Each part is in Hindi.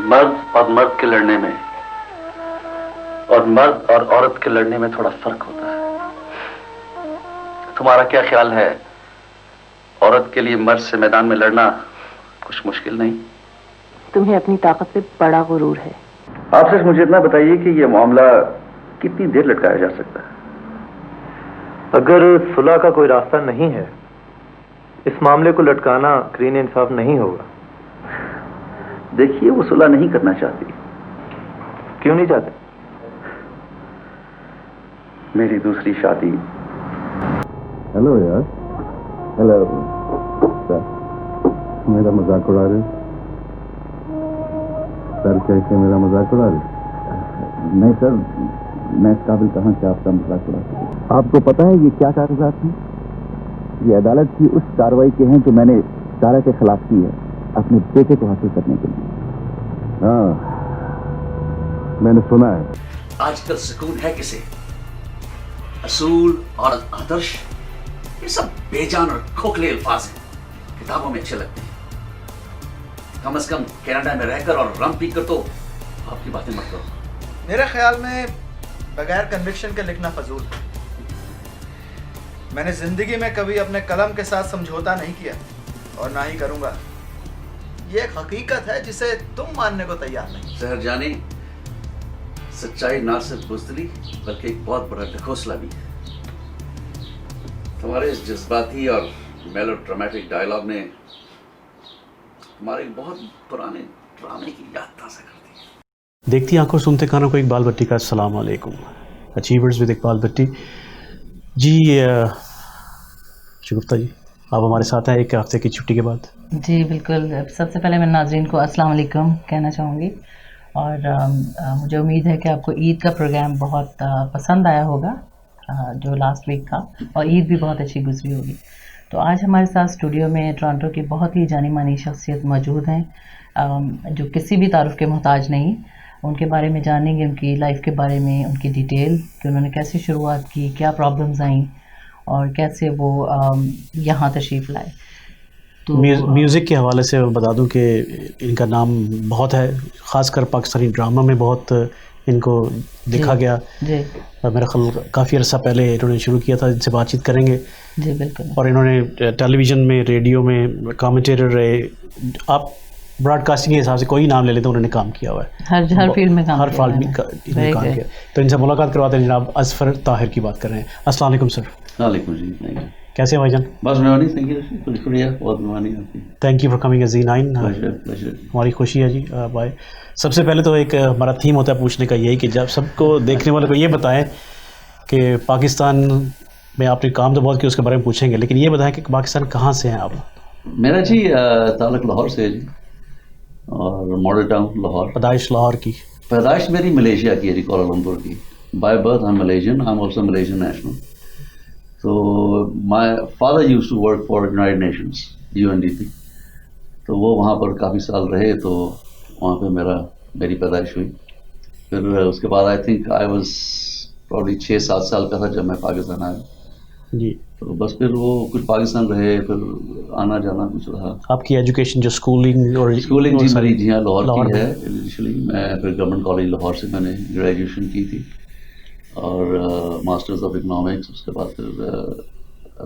मर्द और मर्द के लड़ने में और मर्द और औरत के लड़ने में थोड़ा फर्क होता है। तुम्हारा क्या ख्याल है? औरत के लिए मर्द से मैदान में लड़ना कुछ मुश्किल नहीं? तुम्हें अपनी ताकत पे बड़ा गुरूर है। आप सिर्फ मुझे इतना बताइए कि यह मामला कितनी देर लटकाया जा सकता है? अगर सुलह का कोई रास्ता नहीं है, इस मामले को लटकाना करीन इंसाफ नहीं होगा। देखिए, वो सुलह नहीं करना चाहती। क्यों नहीं चाहते? मेरी दूसरी शादी। हेलो यार। हेलो सर, मेरा मजाक उड़ा रहे? सर कैसे मेरा मजाक उड़ा रहे? नहीं सर, मैं इस काबिल कहां कि आपका मजाक उड़ा सकूं। आपको पता है ये क्या कागजात हैं? ये अदालत की उस कार्रवाई के हैं जो मैंने सारा के खिलाफ की है अपने बेटे को हासिल करने के लिए। हाँ, मैंने सुना है। आजकल सुकून है किसे? असूल और आदर्श, ये सब बेजान और खोखले अल्फाज हैं, किताबों में अच्छे लगते हैं। कम से कम कनाडा में रहकर और रम पी कर तो आपकी बातें मत करो। मेरे ख्याल में बगैर कन्विक्शन के लिखना फजूल है। मैंने जिंदगी में कभी अपने कलम के साथ समझौता नहीं किया और ना ही करूंगा। ये एक हकीकत है जिसे तुम मानने को तैयार नहीं। जहर जाने, सच्चाई ना सिर्फ बुज़दिली बल्कि एक बहुत बड़ा ढकोसला भी है। तुम्हारे इस जज्बाती और मेलोड्रामेटिक डायलॉग ने हमारे बहुत पुराने ड्रामे की याद ताज़ा कर दी। देखती आंखों सुनते कानों को इकबाल भट्टी का अस्सलाम वालेकुम। अचीवर्स विद इकबाल भट्टी जी। शुगुफ्ता जी, आप हमारे साथ हैं एक हफ्ते की छुट्टी के बाद। जी बिल्कुल। सबसे पहले मैं नाज़रीन को अस्सलाम वालेकुम कहना चाहूँगी और मुझे उम्मीद है कि आपको ईद का प्रोग्राम बहुत पसंद आया होगा जो लास्ट वीक था, और ईद भी बहुत अच्छी गुजरी होगी। तो आज हमारे साथ स्टूडियो में टोरंटो की बहुत ही जानी मानी शख्सियत मौजूद हैं जो किसी भी तारुफ के मोहताज नहीं। उनके बारे में जानेंगे, उनकी लाइफ के बारे में, उनकी डिटेल कि उन्होंने कैसे शुरुआत की, क्या प्रॉब्लम्स आई और कैसे वो यहाँ तशरीफ़ लाए। तो म्यूज़िक के हवाले से बता दूं कि इनका नाम बहुत है, ख़ासकर पाकिस्तानी ड्रामा में बहुत इनको देखा गया। जी मेरा ख्याल काफ़ी अर्सा पहले इन्होंने शुरू किया था। इनसे बातचीत करेंगे। जी बिल्कुल। और इन्होंने टेलीविज़न में, रेडियो में कमेंटेटर रहे। आप ब्रॉडकास्टिंग के हिसाब से कोई नाम ले लेते, उन्होंने काम किया हुआ है हर फील्ड में काम हर फील्ड में काम किया। तो इनसे मुलाकात करवाते हैं। जनाब असफर ताहिर की बात कर रहे हैं। अस्सलाम वालेकुम सर। वालेकुम जी। कैसे हैं भाईजान? बस मेहरबानी, थैंक यू, शुक्रिया, बहुत मेहरबानी आपकी। Thank you for coming Z9। हमारी खुशी है जी। बाय। सबसे पहले तो एक हमारा थीम होता है पूछने का, यही कि जब सबको देखने वाले को ये बताएं कि पाकिस्तान में आपने काम तो बहुत किया, उसके बारे में पूछेंगे, लेकिन ये बताएं कि पाकिस्तान कहाँ से हैं आप? मेरा जी ताल्लुक लाहौर से है जी, और मॉडल टाउन लाहौर। पैदाइश लाहौर की? पैदाइश मेरी मलेशिया की है जी, कोलालंपुर की। By birth I am Malaysian, I am also Malaysian national. तो my father used to work for United Nations, UNDP। तो वो वहाँ पर काफ़ी साल रहे, तो वहाँ पे मेरी पैदाइश हुई। फिर उसके बाद I think I was probably 6-7 साल का था जब मैं पाकिस्तान आया जी। तो बस फिर वो कुछ पाकिस्तान रहे, फिर आना जाना कुछ रहा। आपकी एजुकेशन जो स्कूलिंग जी मेरी जी हाँ लाहौर की है इनिशियली। मैं फिर गवर्नमेंट कॉलेज लाहौर से मैंने ग्रेजुएशन की थी और मास्टर्स ऑफ इकोनॉमिक्स। उसके बाद फिर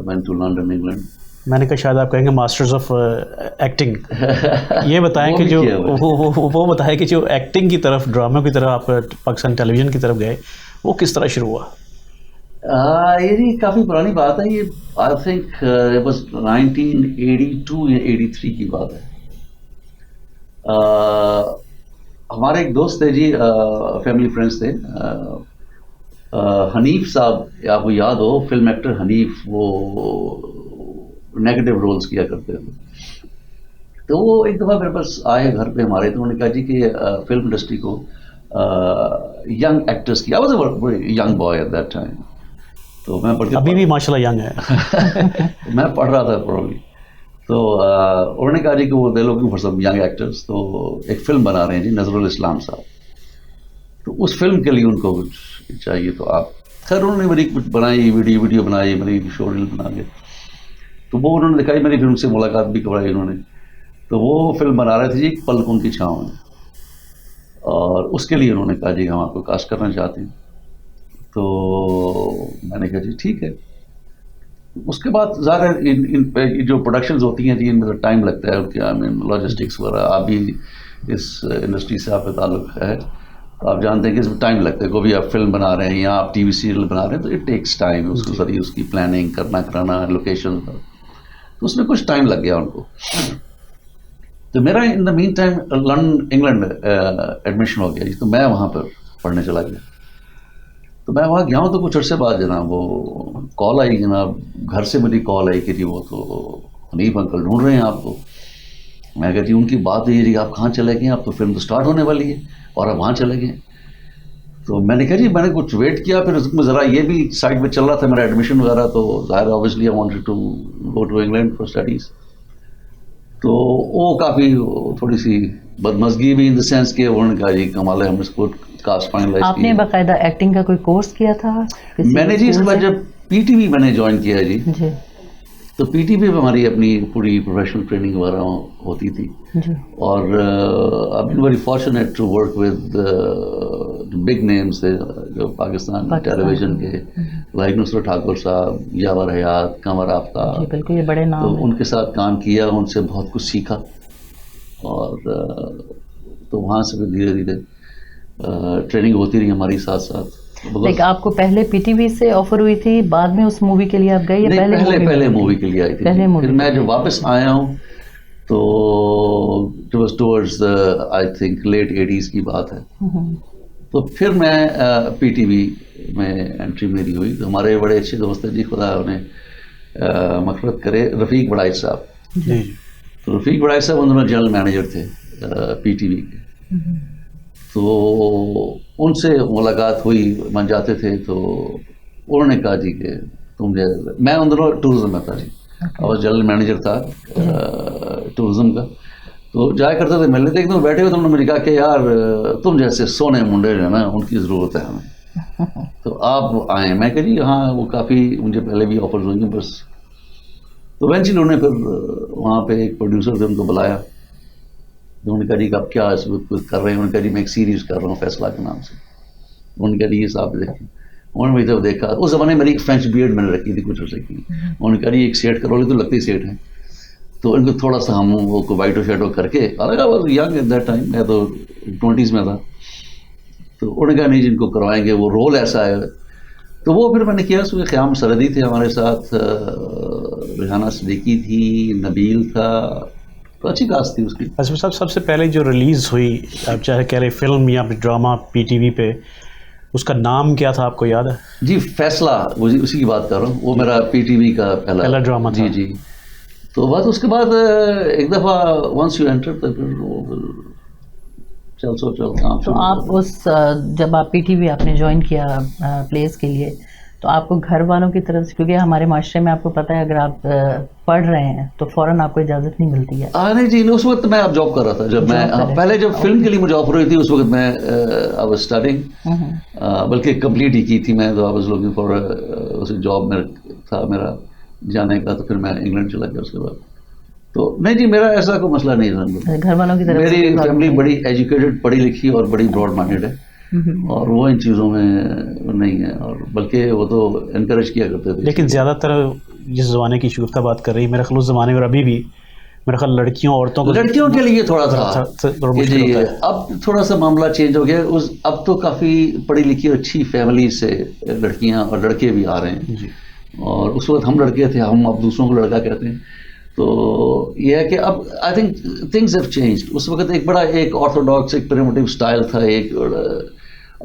वेंट टू लंदन इंग्लैंड। मैंने कहा शायद आप कहेंगे मास्टर्स ऑफ एक्टिंग। ये बताएं कि जो वो बताएं कि जो एक्टिंग की तरफ, ड्रामा की तरफ आप पाकिस्तान टेलीविज़न की तरफ गए, वो किस तरह शुरू हुआ? ये जी काफ़ी पुरानी बात है। ये आई थिंक इट वाज 1982 या 83 की बात है। हमारे एक दोस्त थे जी, फैमिली फ्रेंड्स थे, हनीफ साहब, आपको याद हो, फिल्म एक्टर हनीफ, वो नेगेटिव रोल्स किया करते थे। तो वो एक दफ़ा मेरे पास आए घर पे हमारे, तो उन्होंने कहा जी कि फिल्म इंडस्ट्री को यंग एक्टर्स की, I was a young boy at that time. तो मैं अभी भी माशाल्लाह यंग है। मैं पढ़ रहा था प्रॉब्ली। तो उन्होंने कहा जी कि वो they looking for some young actors, तो एक फिल्म बना रहे हैं जी नजरुल इस्लाम साहब। तो उस फिल्म के लिए उनको कुछ चाहिए, तो आप खैर उन्होंने मेरी कुछ बनाई, वीडियो बनाई, मेरी शो रील बना के, तो वो उन्होंने दिखाई, मेरी फिल्म से मुलाकात भी करवाई उन्होंने। तो वो फिल्म बना रहे थे जी पलकों की छाँव में। और उसके लिए उन्होंने कहा जी हम आपको कास्ट करना चाहते हैं। तो मैंने कहा जी ठीक है। उसके बाद ज़्यादा इन जो प्रोडक्शंस होती हैं जी इनमें टाइम लगता है, क्या आई मीन लॉजिस्टिक्स वगैरह, आप भी इस इंडस्ट्री से आपका ताल्लुक है तो आप जानते हैं कि इसमें टाइम लगता है। कोई भी आप फिल्म बना रहे हैं या आप टीवी सीरियल बना रहे हैं तो इट टेक्स टाइम, उसको सारी उसकी प्लानिंग करना कराना, लोकेशन, तो उसमें कुछ टाइम लग गया उनको। तो मेरा in the mean time London England admission हो गया जी, तो मैं वहाँ पर पढ़ने चला गया। तो मैं वहाँ गया हूँ तो कुछ अर्से बाद जनाब वो कॉल आई, जनाब घर से मेरी कॉल आई कि जी वो तो हनीफ अंकल ढूंढ रहे हैं आपको। मैं कहा जी उनकी बात है जी आप कहाँ चले गए, आप तो फिल्म तो स्टार्ट होने वाली है और आप वहाँ चले गए। तो मैंने कहा जी मैंने कुछ वेट किया, फिर उसमें ज़रा ये भी साइड में चल रहा था मेरा एडमिशन वगैरह, तो ज़ाहिर obviously I wanted to go to England for studies. तो वो काफ़ी थोड़ी सी बदमज़गी भी इन द सेंस कि उन्होंने कहा जी कमाल है हम इसको कास्ट फाइनलाइज। आपने बाकायदा एक्टिंग का कोई कोर्स किया था? मैंने जी इसके बाद जब पीटीवी मैंने ज्वाइन किया जी, तो पीटीवी में हमारी अपनी पूरी प्रोफेशनल ट्रेनिंग वगैरह होती थी जी। और I been very fortunate to work with big names थे जो पाकिस्तान टेलीविजन के, लाइक नुसरत ठाकुर साहब, यावर हयात, कमर आफ्ताब, बिल्कुल ये बड़े नाम तो हैं। उनके साथ काम किया, उनसे बहुत कुछ सीखा और तो वहाँ से फिर धीरे धीरे ट्रेनिंग होती रही हमारी साथ साथ। लाइक आपको पहले पीटीवी से ऑफर हुई थी, बाद में उस मूवी के लिए आप गए या पहले मूवी के लिए आई थी। फिर मैं जब वापस आया हूँ तो it was towards I think late 80s की बात है। तो फिर मैं पीटीवी में एंट्री मेरी हुई। तो हमारे बड़े अच्छे दोस्त हैं जी, खुदा उन्हें मग़फ़िरत करे, रफ़ीक बड़ाई साहब। तो रफ़ीक बड़ाई साहब उन दोनों जनरल मैनेजर थे पीटीवी के। तो उनसे मुलाकात हुई, मन जाते थे, तो उन्होंने कहा जी कि तुम मैं उन दोनों टूरिज़्म में था जी, और जनरल मैनेजर था टूरिज़्म का। तो जाया करते थे मिलने थे, एकदम बैठे हुए तो उन्होंने मुझे कहा कि यार तुम जैसे सोने मुंडे जो है ना उनकी ज़रूरत है हमें, तो आप आए। मैं कह जी हाँ, वो काफ़ी मुझे पहले भी ऑफर्स हुई हैं बस। तो इवेंचुअली उन्होंने फिर वहाँ पे एक प्रोड्यूसर थे, उनको बुलाया। तो उन्होंने कहा जी आप क्या इस वक्त कुछ कर रहे हैं? उन्होंने कहा जी मैं एक सीरीज़ कर रहा हूँ फैसला के नाम से। उन्होंने कहा जी ये साहब देखें। उन्होंने मेरी तरफ देखा, उस ज़माने में मेरी एक फ्रेंच बियर्ड मैंने रखी थी कुछ अर्से की। उन्होंने कहा जी एक सेट करोगे तो लगती सेट है, तो इनको थोड़ा सा हम वो वाइटो शेडो करके, अलग was young at that time, मैं तो 20s में था। तो उन्होंने कहा नहीं जिनको करवाएंगे, वो रोल ऐसा है। तो वो फिर मैंने किया। उसमें क़याम सरहदी थे हमारे साथ, रेहाना सिद्दीकी थी, नबील था, तो अच्छी कास्ट थी उसकी। अच्छा साहब, सबसे पहले जो रिलीज़ हुई, आप चाहे कह रहे फिल्म या ड्रामा पीटीवी पे, उसका नाम क्या था आपको याद है? जी फैसला, उसी की बात कर रहा हूँ। वो मेरा पीटीवी का पहला ड्रामा था। जी। तो बस उसके बाद एक दफ़ा वंस यू एंटर तो फिर चल काम। तो आप उस जब आप पीटीवी आपने ज्वाइन किया प्लेस के लिए, तो आपको घर वालों की तरफ से, क्योंकि हमारे माशरे में आपको पता है अगर आप पढ़ रहे हैं तो फ़ौरन आपको इजाज़त नहीं मिलती है। नहीं जी, उस वक्त मैं अब जॉब कर रहा था। जब मैं पहले जब फिल्म के लिए मुझे ऑफर हुई थी उस वक्त मैं आई वाज स्टार्टिंग, बल्कि कंप्लीट ही की थी मैं। तो आई वाज लुकिंग फॉर उस जॉब में था मेरा जाने का। तो फिर मैं इंग्लैंड चला गया उसके बाद। तो नहीं जी, मेरा ऐसा कोई मसला नहीं था घर वालों की तरफ। मेरी फैमिली बड़ी एजुकेटेड, पढ़ी लिखी और बड़ी ब्रॉड माइंडेड है, और वो इन चीज़ों में नहीं है, और बल्कि वो तो इनकरेज किया करते थे। लेकिन ज़्यादातर जिस ज़माने की शूरत का बात कर रही है, मेरे ख्याल उस ज़माने में अभी भी मेरे ख्याल लड़कियों के लिए थोड़ा था जी। अब थोड़ा सा मामला चेंज हो गया। अब तो काफ़ी पढ़ी लिखी और अच्छी फैमिली से लड़कियाँ और लड़के भी आ रहे हैं जी। और उस वक्त हम लड़के थे, हम अब दूसरों को लड़का कहते हैं। तो यह है कि अब I think things have changed. उस वक्त एक बड़ा एक ऑर्थोडॉक्स, एक प्रिमिटिव स्टाइल था एक,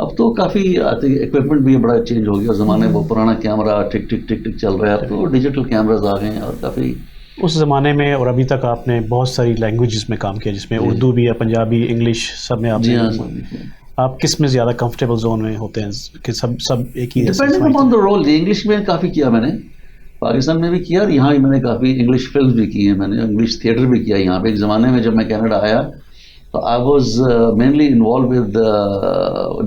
अब तो काफ़ी आई थिंक इक्विपमेंट भी बड़ा चेंज हो गया। ज़माने में वो पुराना कैमरा टिक टिक टिक टिक चल रहा है, अब तो डिजिटल कैमराज आ गए हैं और काफ़ी। उस ज़माने में और अभी तक आपने बहुत सारी लैंग्वेजेस में काम किया, जिसमें उर्दू भी है, पंजाबी, इंग्लिश, सब में आपने। आप किस में ज़्यादा कंफर्टेबल जोन में होते हैं कि सब एक ही? Depending upon the role. English में काफ़ी किया मैंने, पाकिस्तान में भी किया, और यहाँ भी मैंने काफ़ी इंग्लिश फिल्म भी की हैं मैंने, इंग्लिश थिएटर भी किया यहाँ पे। एक ज़माने में जब मैं कनाडा आया तो I was mainly involve with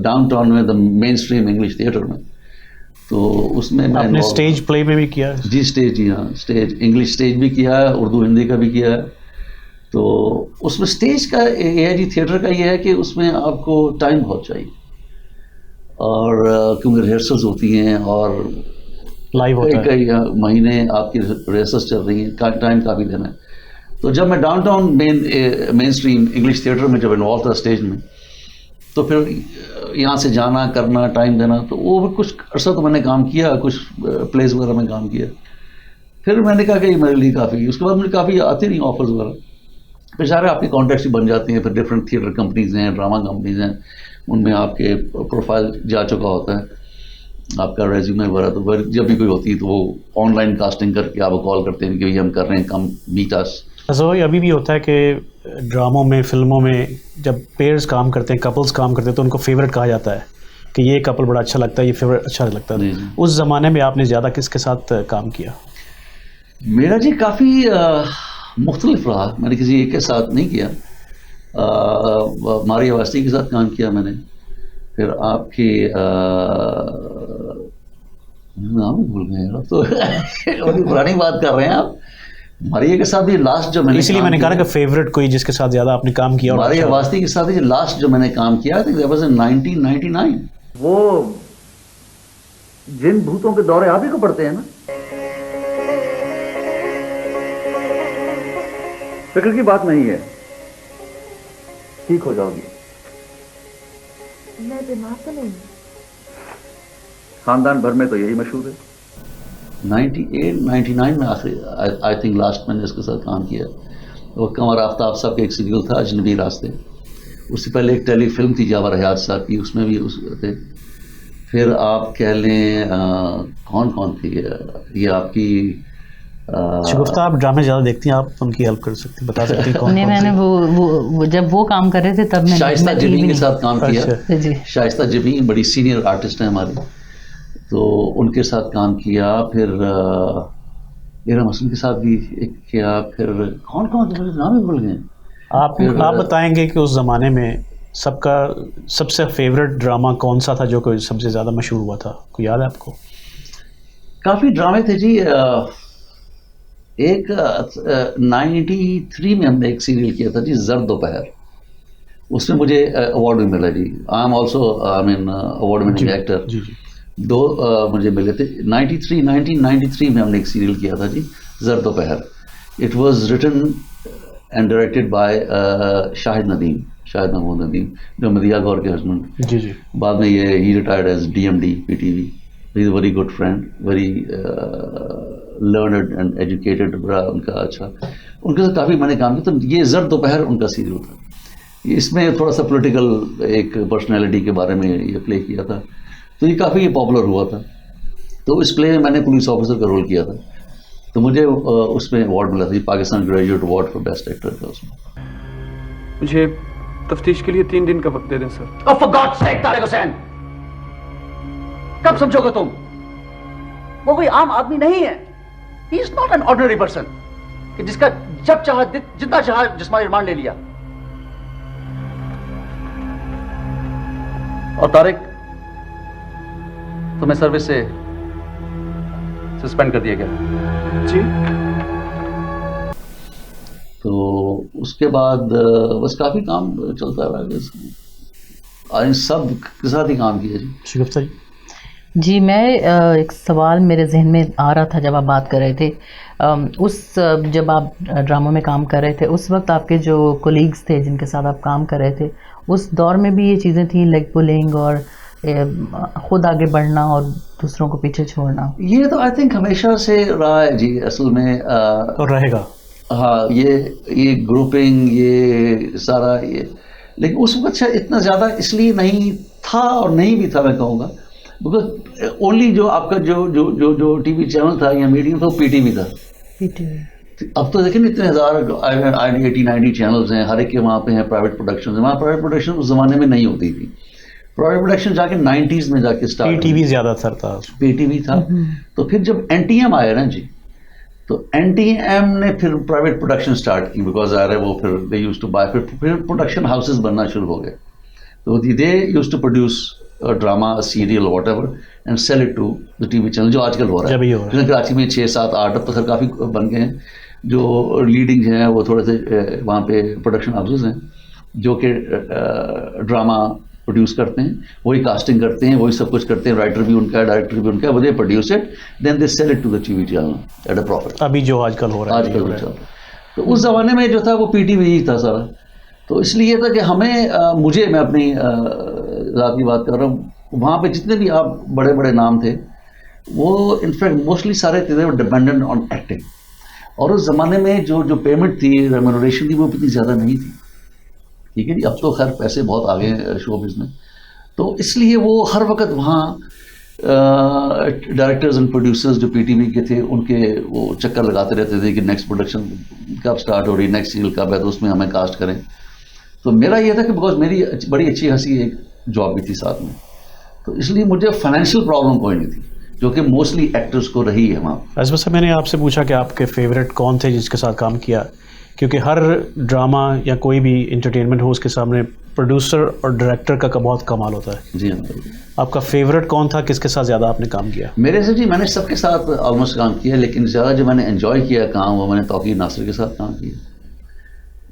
downtown में the main stream English theatre में। तो उसमें आपने स्टेज प्ले में भी किया? जी स्टेज, जी हाँ, स्टेज इंग्लिश स्टेज भी किया है, उर्दू हिंदी का भी किया है। तो उसमें स्टेज का ये है जी, थिएटर का ये है कि उसमें आपको टाइम बहुत चाहिए, और क्योंकि रिहर्सल्स होती हैं और लाइव होता है। कई महीने आपकी रिहर्सल्स चल रही हैं, टाइम काफ़ी देना है। तो जब मैं downtown main stream English theatre में जब इन्वॉल्व था स्टेज में, तो फिर यहाँ से जाना करना टाइम देना, तो वो भी कुछ अर्सा तो मैंने काम किया, कुछ प्लेस वगैरह में काम किया। फिर मैंने कहा कि ये मेरे लिए काफ़ी, उसके बाद मुझे काफ़ी आती नहीं ऑफर्स वगैरह, फिर सारे आपके कॉन्टैक्ट्स ही बन जाते हैं। फिर डिफरेंट थिएटर कंपनीज हैं, ड्रामा कंपनीज हैं, उनमें आपके प्रोफाइल जा चुका होता है, आपका रेज्यूमे वगैरह, तो फिर जब भी कोई होती है तो वो ऑनलाइन कास्टिंग करके आपको कॉल करते हैं कि भाई हम कर रहे हैं, कम मीट अस। ऐसा अभी भी होता है कि ड्रामों में, फिल्मों में जब पेयर्स काम करते हैं, कपल्स काम करते हैं, तो उनको फेवरेट कहा जाता है कि ये कपल बड़ा अच्छा लगता है, ये फेवरेट अच्छा लगता है। उस ज़माने में आपने ज़्यादा किसके साथ काम किया? मेरा जी काफ़ी मुख्तलिफ रहा, मैंने किसी एक के साथ नहीं किया। मारिया वास्ती के साथ काम किया मैंने, फिर आपके नाम ही भूल गए यार, तो बड़ी पुरानी बात कर रहे हैं आप। मारिया के साथ भी लास्ट जो मैंने, इसलिए मैंने कहा कि फेवरेट कोई जिसके साथ ज़्यादा आपने काम किया। मारिया वास्ती के साथ ही लास्ट जो मैंने काम किया था, दैट वाज इन 1999। वो जिन भूतों के दौरे आप ही को पड़ते हैं ना, फिक्र की बात नहीं है, ठीक हो जाओगी। मैं बीमार तो नहीं? खानदान भर में तो यही मशहूर है। 98-99 में आखिरी आई थिंक लास्ट मैंने इसके साथ काम किया। वो कमर आफ्ताब साहब का एक सीरियल था अजनबी रास्ते, उससे पहले एक टेली फिल्म थी जावर हयात साहब की, उसमें भी उस थे। फिर आप कह लें कौन कौन थी ये आपकी शगुफ्ता, आप ड्रामे ज़्यादा देखती हैं, आप उनकी हेल्प कर सकती हैं, बता सकती हैं कौन? नहीं, मैंने वो जब वो काम कर रहे थे तब मैंने शाइस्ता जबीन के साथ काम किया। जी, शाइस्ता जबीन बड़ी सीनियर आर्टिस्ट हैं हमारी, तो उनके साथ काम किया। फिर इरा मसूद के साथ भी एक किया। फिर कौन कौन नाम ही भूल गए। आप बताएंगे कि उस ज़माने में सबका सबसे फेवरेट ड्रामा कौन सा था जो कोई सबसे ज़्यादा मशहूर हुआ था, कोई याद है आपको? काफ़ी ड्रामे थे जी। एक 93 में हमने एक सीरियल किया था जी, जर्द दोपहर, उसमें मुझे अवार्ड भी मिला जी। I am also award winning actor. जी जी, दो मुझे मिले थे। 1993 में हमने एक सीरियल किया था जी, Zard Dopahar. It was written and directed by Shahid Mahmood Nadeem, जो मदिया गौर के हस्बैंड। जी जी, बाद में ये ही retired as DMD PTV। He is very good friend, very learned and educated, बड़ा उनका अच्छा, उनके साथ काफ़ी मैंने काम किया। तो ये जर्द दोपहर उनका सीरियल था। इसमें थोड़ा सा पॉलिटिकल एक पर्सनैलिटी के बारे में ये प्ले किया था, तो ये काफ़ी पॉपुलर हुआ था। तो इस प्ले में मैंने पुलिस ऑफिसर का रोल किया था, तो मुझे उसमें अवार्ड मिला था, Pakistan graduate award for best actor था उसमें। मुझे तफ्तीश के लिए 3 दिन का वक्त दे दें sir. Oh, for God's sake, Tariq Hussain, कब समझोगे तुम? वो कोई आम आदमी नहीं है। He is not an ordinary person कि जिसका जब चाहा जितना चाहा जिस्मानी रिमांड ले लिया। और तारिक, तुम्हें सर्विस से सस्पेंड कर दिया गया जी। तो उसके बाद बस काफ़ी काम चलता रहा, आज सब के साथ ही काम किया जी। शगुफ्ता जी। जी, मैं एक सवाल मेरे जहन में आ रहा था जब आप बात कर रहे थे। जब आप ड्रामों में काम कर रहे थे, उस वक्त आपके जो कोलीग्स थे जिनके साथ आप काम कर रहे थे, उस दौर में भी ये चीज़ें थी, लेग पुलिंग और खुद आगे बढ़ना और दूसरों को पीछे छोड़ना? ये तो आई थिंक हमेशा से रहा है जी, असल में और रहेगा। हाँ, ये ग्रुपिंग, ये सारा ये, लेकिन उस वक्त इतना ज़्यादा इसलिए नहीं था, और नहीं भी था मैं कहूँगा, बिकॉज ओनली जो आपका जो टीवी चैनल था या मीडियम था वो PTV था। अब तो देखिए इतने हज़ार 80-90 चैनल्स हैं, हर एक के वहाँ पे हैं प्राइवेट प्रोडक्शन। वहाँ प्राइवेट प्रोडक्शन उस ज़माने में नहीं होती थी। प्राइवेट प्रोडक्शन जाके 90s में जाके स्टार्ट, PTV ज़्यादातर था, PTV था। तो फिर जब NTM आया ना जी, तो NTM ने फिर प्राइवेट प्रोडक्शन स्टार्ट की, बिकॉज आ रहे वो फिर दे यूज्ड टू बाय, फिर प्रोडक्शन हाउसेस बनना शुरू हो गए। तो they used to produce drama, serial, whatever, and sell it to the TV channel, जो आजकल हो रहा है। कराची में 6, 7, 8 अब तो खैर काफ़ी बन गए हैं, जो लीडिंग हैं वो थोड़े से वहाँ पे प्रोडक्शन हाउसेस हैं जो कि ड्रामा प्रोड्यूस करते हैं, वही कास्टिंग करते हैं, वही सब कुछ करते हैं, राइटर भी उनका है, डायरेक्टर भी उनका है, वो they produce it, then they sell it to the TV channel at a profit. अभी जो आजकल हो रहा है आजकल जो चल, तो उस ज़माने में जो था वो पीटीवी ही था सारा। तो इसलिए था कि हमें मुझे, मैं अपनी रात की बात कर रहा हूँ, वहाँ पे जितने भी आप बड़े बड़े नाम थे वो इनफैक्ट मोस्टली सारे थे डिपेंडेंट ऑन एक्टिंग, और उस ज़माने में जो पेमेंट थी, रेम्यूनरेशन थी, वो इतनी ज़्यादा नहीं थी, ठीक है जी। अब तो खैर पैसे बहुत आ गए हैं शोबिज़ में, तो इसलिए वो हर वक्त वहाँ डायरेक्टर्स एंड प्रोड्यूसर्स जो पीटीवी के थे उनके वो चक्कर लगाते रहते थे कि नेक्स्ट प्रोडक्शन कब स्टार्ट हो रही, नेक्स्ट सीरियल कब है, तो उसमें हमें कास्ट करें। तो मेरा ये था कि बिकॉज मेरी बड़ी अच्छी खासी एक जॉब भी थी साथ में, तो इसलिए मुझे फाइनेंशियल प्रॉब्लम कोई नहीं थी, जो कि मोस्टली एक्टर्स को रही है वहाँ। अजमत साहब, मैंने आपसे पूछा कि आपके फेवरेट कौन थे जिसके साथ काम किया, क्योंकि हर ड्रामा या कोई भी इंटरटेनमेंट हो उसके सामने प्रोड्यूसर और डायरेक्टर का बहुत कमाल होता है। जी हाँ। आपका फेवरेट कौन था, किसके साथ ज़्यादा आपने काम किया? मेरे से जी मैंने सबके साथ ऑलमोस्ट काम किया, लेकिन ज़्यादा जो मैंने एंजॉय किया काम वो मैंने तौकीर नासिर के साथ काम किया,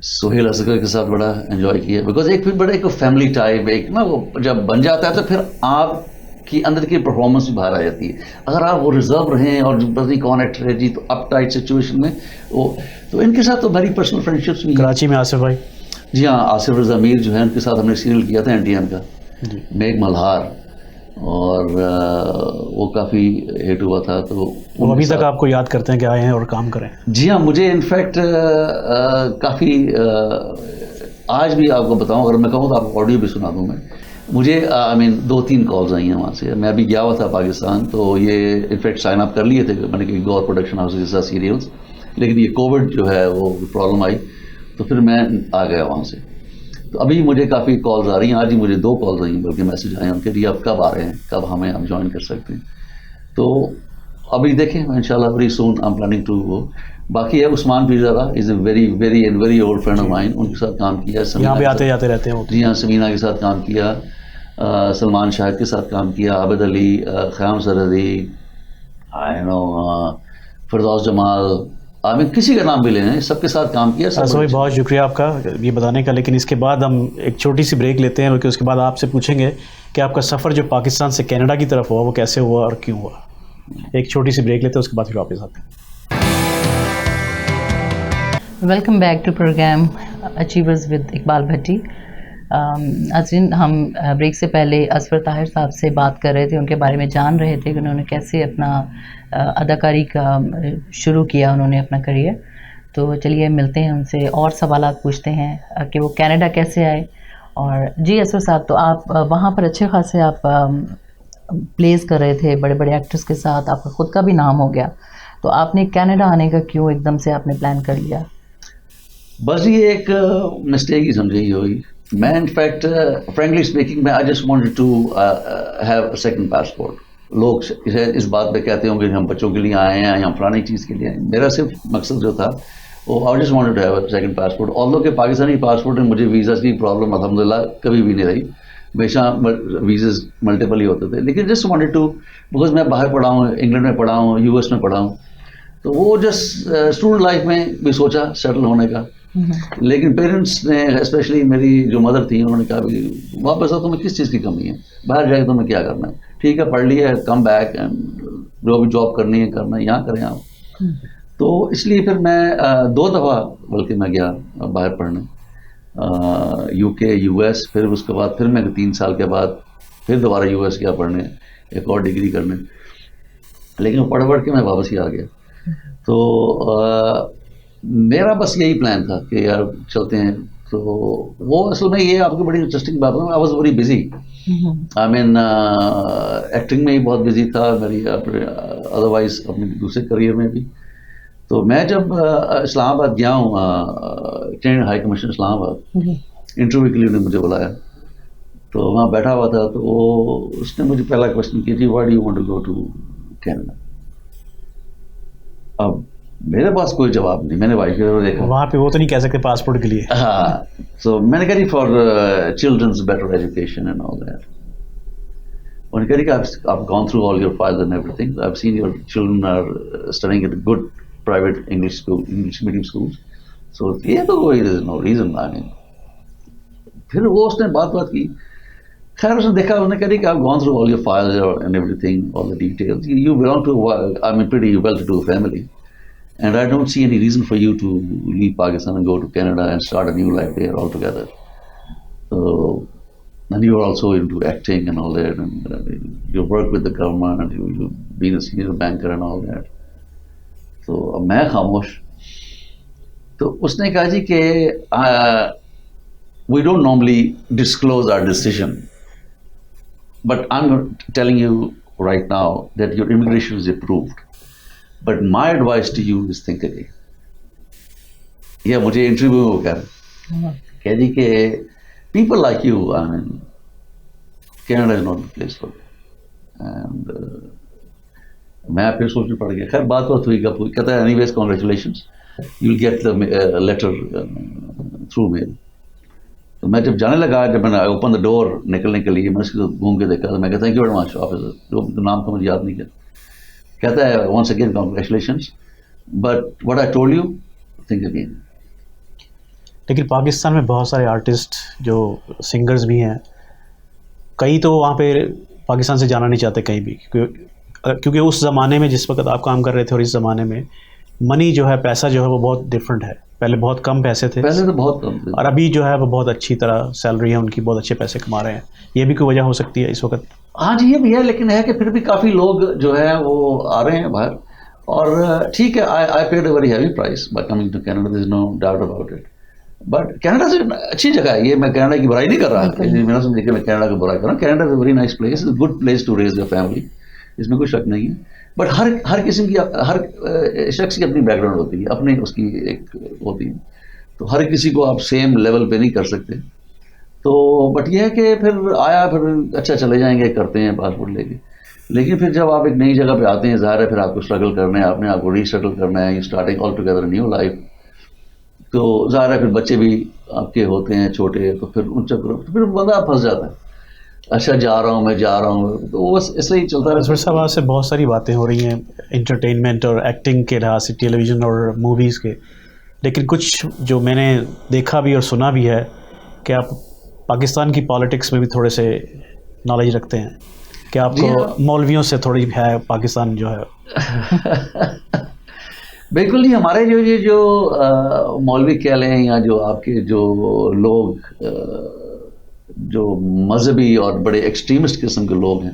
सोहेल असगर के साथ बड़ा एंजॉय किया, बिकॉज एक फिर बड़ा एक फैमिली टाइप एक ना वो जब बन जाता है तो फिर आपकी अंदर की परफॉर्मेंस भी बाहर आ जाती है। अगर आप वो रिजर्व रहें और पता नहीं कौन एक्टर है जी, तो अप टाइट सिचुएशन में वो, तो इनके साथ तो मेरी पर्सनल फ्रेंडशिप्स भी। कराची में आसिफ भाई? जी हाँ, आसिफ रज़ा मीर जो है उनके साथ हमने सीरियल किया था एनटीएम का, मेघ मल्हार, और वो काफ़ी हिट हुआ था। तो वो अभी तक आपको याद करते हैं कि आए हैं और काम करें? जी हाँ, मुझे इनफैक्ट काफ़ी आज भी आपको बताऊं, अगर मैं कहूँ तो आपको ऑडियो भी सुना दूँ मैं, मुझे आई मीन 2-3 कॉल्स आई हैं वहाँ से। मैं अभी गया हुआ था पाकिस्तान, तो ये इनफैक्ट साइन अप कर लिए थे मैंने कि गौर प्रोडक्शन हाउस के साथ सीरियल्स, लेकिन ये कोविड जो है वो प्रॉब्लम आई, तो फिर मैं आ गया वहाँ से। तो अभी मुझे काफ़ी कॉल्स आ रही हैं, आज ही मुझे 2 कॉल्स आई हैं, बल्कि मैसेज आए उनके लिए, आप कब आ रहे हैं, कब हमें आप ज्वाइन कर सकते हैं। तो अभी देखें इंशाल्लाह very soon I am planning to वो। बाकी है Usman Pirzada, is a very very and very old friend of mine, उनके साथ काम किया। यहाँ पे आते जाते रहते हैं? जी हाँ, समीना के साथ काम किया, सलमान शाहिद के साथ काम किया, आबिद अली, ख़याम सरहदी, आई नो फिरदौस जमाल, मैं किसी का नाम भी लेना है, सबके साथ काम किया। भाई बहुत शुक्रिया आपका ये बताने का, लेकिन इसके बाद हम एक छोटी सी ब्रेक लेते हैं, और उसके बाद आपसे पूछेंगे कि आपका सफ़र जो पाकिस्तान से कनाडा की तरफ हुआ वो कैसे हुआ और क्यों हुआ। एक छोटी सी ब्रेक लेते हैं, उसके बाद फिर वापस आते हैं। Welcome back to programme achievers with Iqbal Bhatti. नाज़रीन, हम ब्रेक से पहले असफर ताहिर साहब से बात कर रहे थे, उनके बारे में जान रहे थे कि उन्होंने कैसे अपना अदाकारी का शुरू किया, उन्होंने अपना करियर। तो चलिए मिलते हैं उनसे और सवालात पूछते हैं कि वो कनाडा कैसे आए। और जी असफर साहब, तो आप वहाँ पर अच्छे खासे आप प्लेस कर रहे थे बड़े बड़े एक्टर्स के साथ, आपका ख़ुद का भी नाम हो गया, तो आपने कनाडा आने का क्यों एकदम से आपने प्लान कर लिया? बस ये एक मिस्टेक ही समझी हुई। मैं इनफैक्ट फ्रेंकली स्पीकिंग मैं I just wanted to have a second passport. लोग इस बात पे कहते होंगे कि हम बच्चों के लिए आए हैं या फलानी चीज़ के लिए आए हैं। मेरा सिर्फ मकसद जो था वो I just wanted to have a second passport. Although के पाकिस्तानी पासपोर्ट में मुझे वीज़ा की प्रॉब्लम अल्हम्दुलिल्लाह कभी भी नहीं रही, हमेशा वीज़े मल्टीपल ही होते थे, लेकिन जस्ट वांटेड टू, बिकॉज मैं बाहर पढ़ा हूँ, इंग्लैंड में पढ़ा हूँ, यूएस में पढ़ा हूँ, तो वो जस्ट स्टूडेंट लाइफ में भी सोचा सेटल होने का। लेकिन पेरेंट्स ने, स्पेशली मेरी जो मदर थी, उन्होंने कहा कि वापस आओ, तुम्हें किस चीज़ की कमी है, बाहर जाके तुम्हें क्या करना है, ठीक है पढ़ लिया है, कम बैक एंड जो भी जॉब करनी है करना है, यहाँ करें आप। तो इसलिए फिर मैं 2 दफ़ा बल्कि मैं गया बाहर पढ़ने, यूके, यूएस, फिर उसके बाद फिर मैं 3 साल के बाद फिर दोबारा यूएस गया पढ़ने, एक और डिग्री करने, लेकिन पढ़ के मैं वापस ही आ गया। तो मेरा बस यही प्लान था कि यार चलते हैं। तो वो असल में ये आपकी बड़ी इंटरेस्टिंग बात है, I was very busy, I mean acting में ही बहुत बिजी था, मेरी अदरवाइज अपने दूसरे करियर में भी। तो मैं जब इस्लामाबाद गया हूँ, Indian high commission Islamabad, interview के लिए उन्होंने मुझे बुलाया, तो वहाँ बैठा हुआ था, तो वो उसने मुझे पहला क्वेश्चन किया, जी why do you want to go to Canada. अब मेरे पास कोई जवाब नहीं, मैंने वाइफ को देखा, वहाँ पे वो तो नहीं कह सकते पासपोर्ट के लिए। हाँ, तो मैंने कहा for childrens better education and all that. उन्होंने कहा कि I've gone through all your files and everything, I've seen your children are studying at good private English medium schools. So ये तो कोई no reason, I mean. फिर वो उसने बात की, खैर उसने देखा, उसने कहा कि I've gone through all your files and everything, all the details. You belong to a pretty well-to-do family, and I don't see any reason for you to leave Pakistan and go to Canada and start a new life there altogether. So, and you're also into acting and all that, and you work with the government, and you've been a senior banker and all that. So अब मैं खामोश. तो उसने कहा जी कि we don't normally disclose our decision, but I'm telling you right now that your immigration is approved. But my advice to you is think again. Yeah, मुझे इंटरव्यू में कह जी कि people like you, I mean, Canada is not the place for you. And मैं फिर सोचने पड़ गया. खैर बात हुई कहता है anyways congratulations, you'll get the letter through mail. तो मैं जब जाने लगा, जब मैंने ओपन द डोर निकलने के लिए, मैंने उसको घूम के देखा, तो मैं कहता thank you very much officer, जो नाम तो मुझे याद नहीं किया. कहता है once again congratulations, but what I told you, think again. लेकिन पाकिस्तान में बहुत सारे आर्टिस्ट जो सिंगर्स भी हैं, कई तो वहाँ पे पाकिस्तान से जाना नहीं चाहते कहीं भी, क्योंकि उस ज़माने में जिस वक्त आप काम कर रहे थे और इस ज़माने में मनी जो है, पैसा जो है वो बहुत डिफरेंट है. पहले बहुत कम पैसे थे, पहले तो बहुत कम थे, और अभी जो है वो बहुत अच्छी तरह सैलरी है उनकी, बहुत अच्छे पैसे कमा रहे हैं. ये भी कोई वजह हो सकती है इस वक्त? हाँ जी, ये भी है, लेकिन है कि फिर भी काफ़ी लोग जो है वो आ रहे हैं बाहर. और ठीक है, I paid a very heavy price by coming to Canada, there is no doubt about it. But Canada से अच्छी जगह है ये, मैं कनाडा की बुराई नहीं कर रहा, मेरा समझे कि मैं कनाडा की बुराई कर रहा हूँ. Canada is a very nice place, is a good place to raise your family, इसमें कोई शक नहीं है. बट हर किस्म की, हर शख्स की अपनी बैकग्राउंड होती है, अपनी उसकी एक होती है, तो हर किसी को आप सेम लेवल पे नहीं कर सकते. तो बट ये है कि फिर आया, फिर अच्छा चले जाएंगे, करते हैं पासपोर्ट लेके. लेकिन फिर जब आप एक नई जगह पे आते हैं, ज़ाहिर है फिर आपको स्ट्रगल करना है, अपने आप को रीस्ट्रगल करना है, you starting all together new life. तो ज़ाहिर है फिर बच्चे भी आपके होते हैं छोटे, तो फिर उन चक्करों फिर बंदा फंस जाता है. अच्छा जा रहा हूँ, तो बस ऐसे ही चलता है. फिर साहब आपसे बहुत सारी बातें हो रही हैं एंटरटेनमेंट और एक्टिंग के लिहाज से, टेलीविज़न और मूवीज़ के, लेकिन कुछ जो मैंने देखा भी और सुना भी है कि आप पाकिस्तान की पॉलिटिक्स में भी थोड़े से नॉलेज रखते हैं, कि आपको मौलवियों से थोड़ी है पाकिस्तान जो है. बिल्कुल नहीं, हमारे जो मौलवी कह लें, या जो आपके जो लोग जो मजहबी और बड़े एक्सट्रीमिस्ट किस्म के लोग हैं,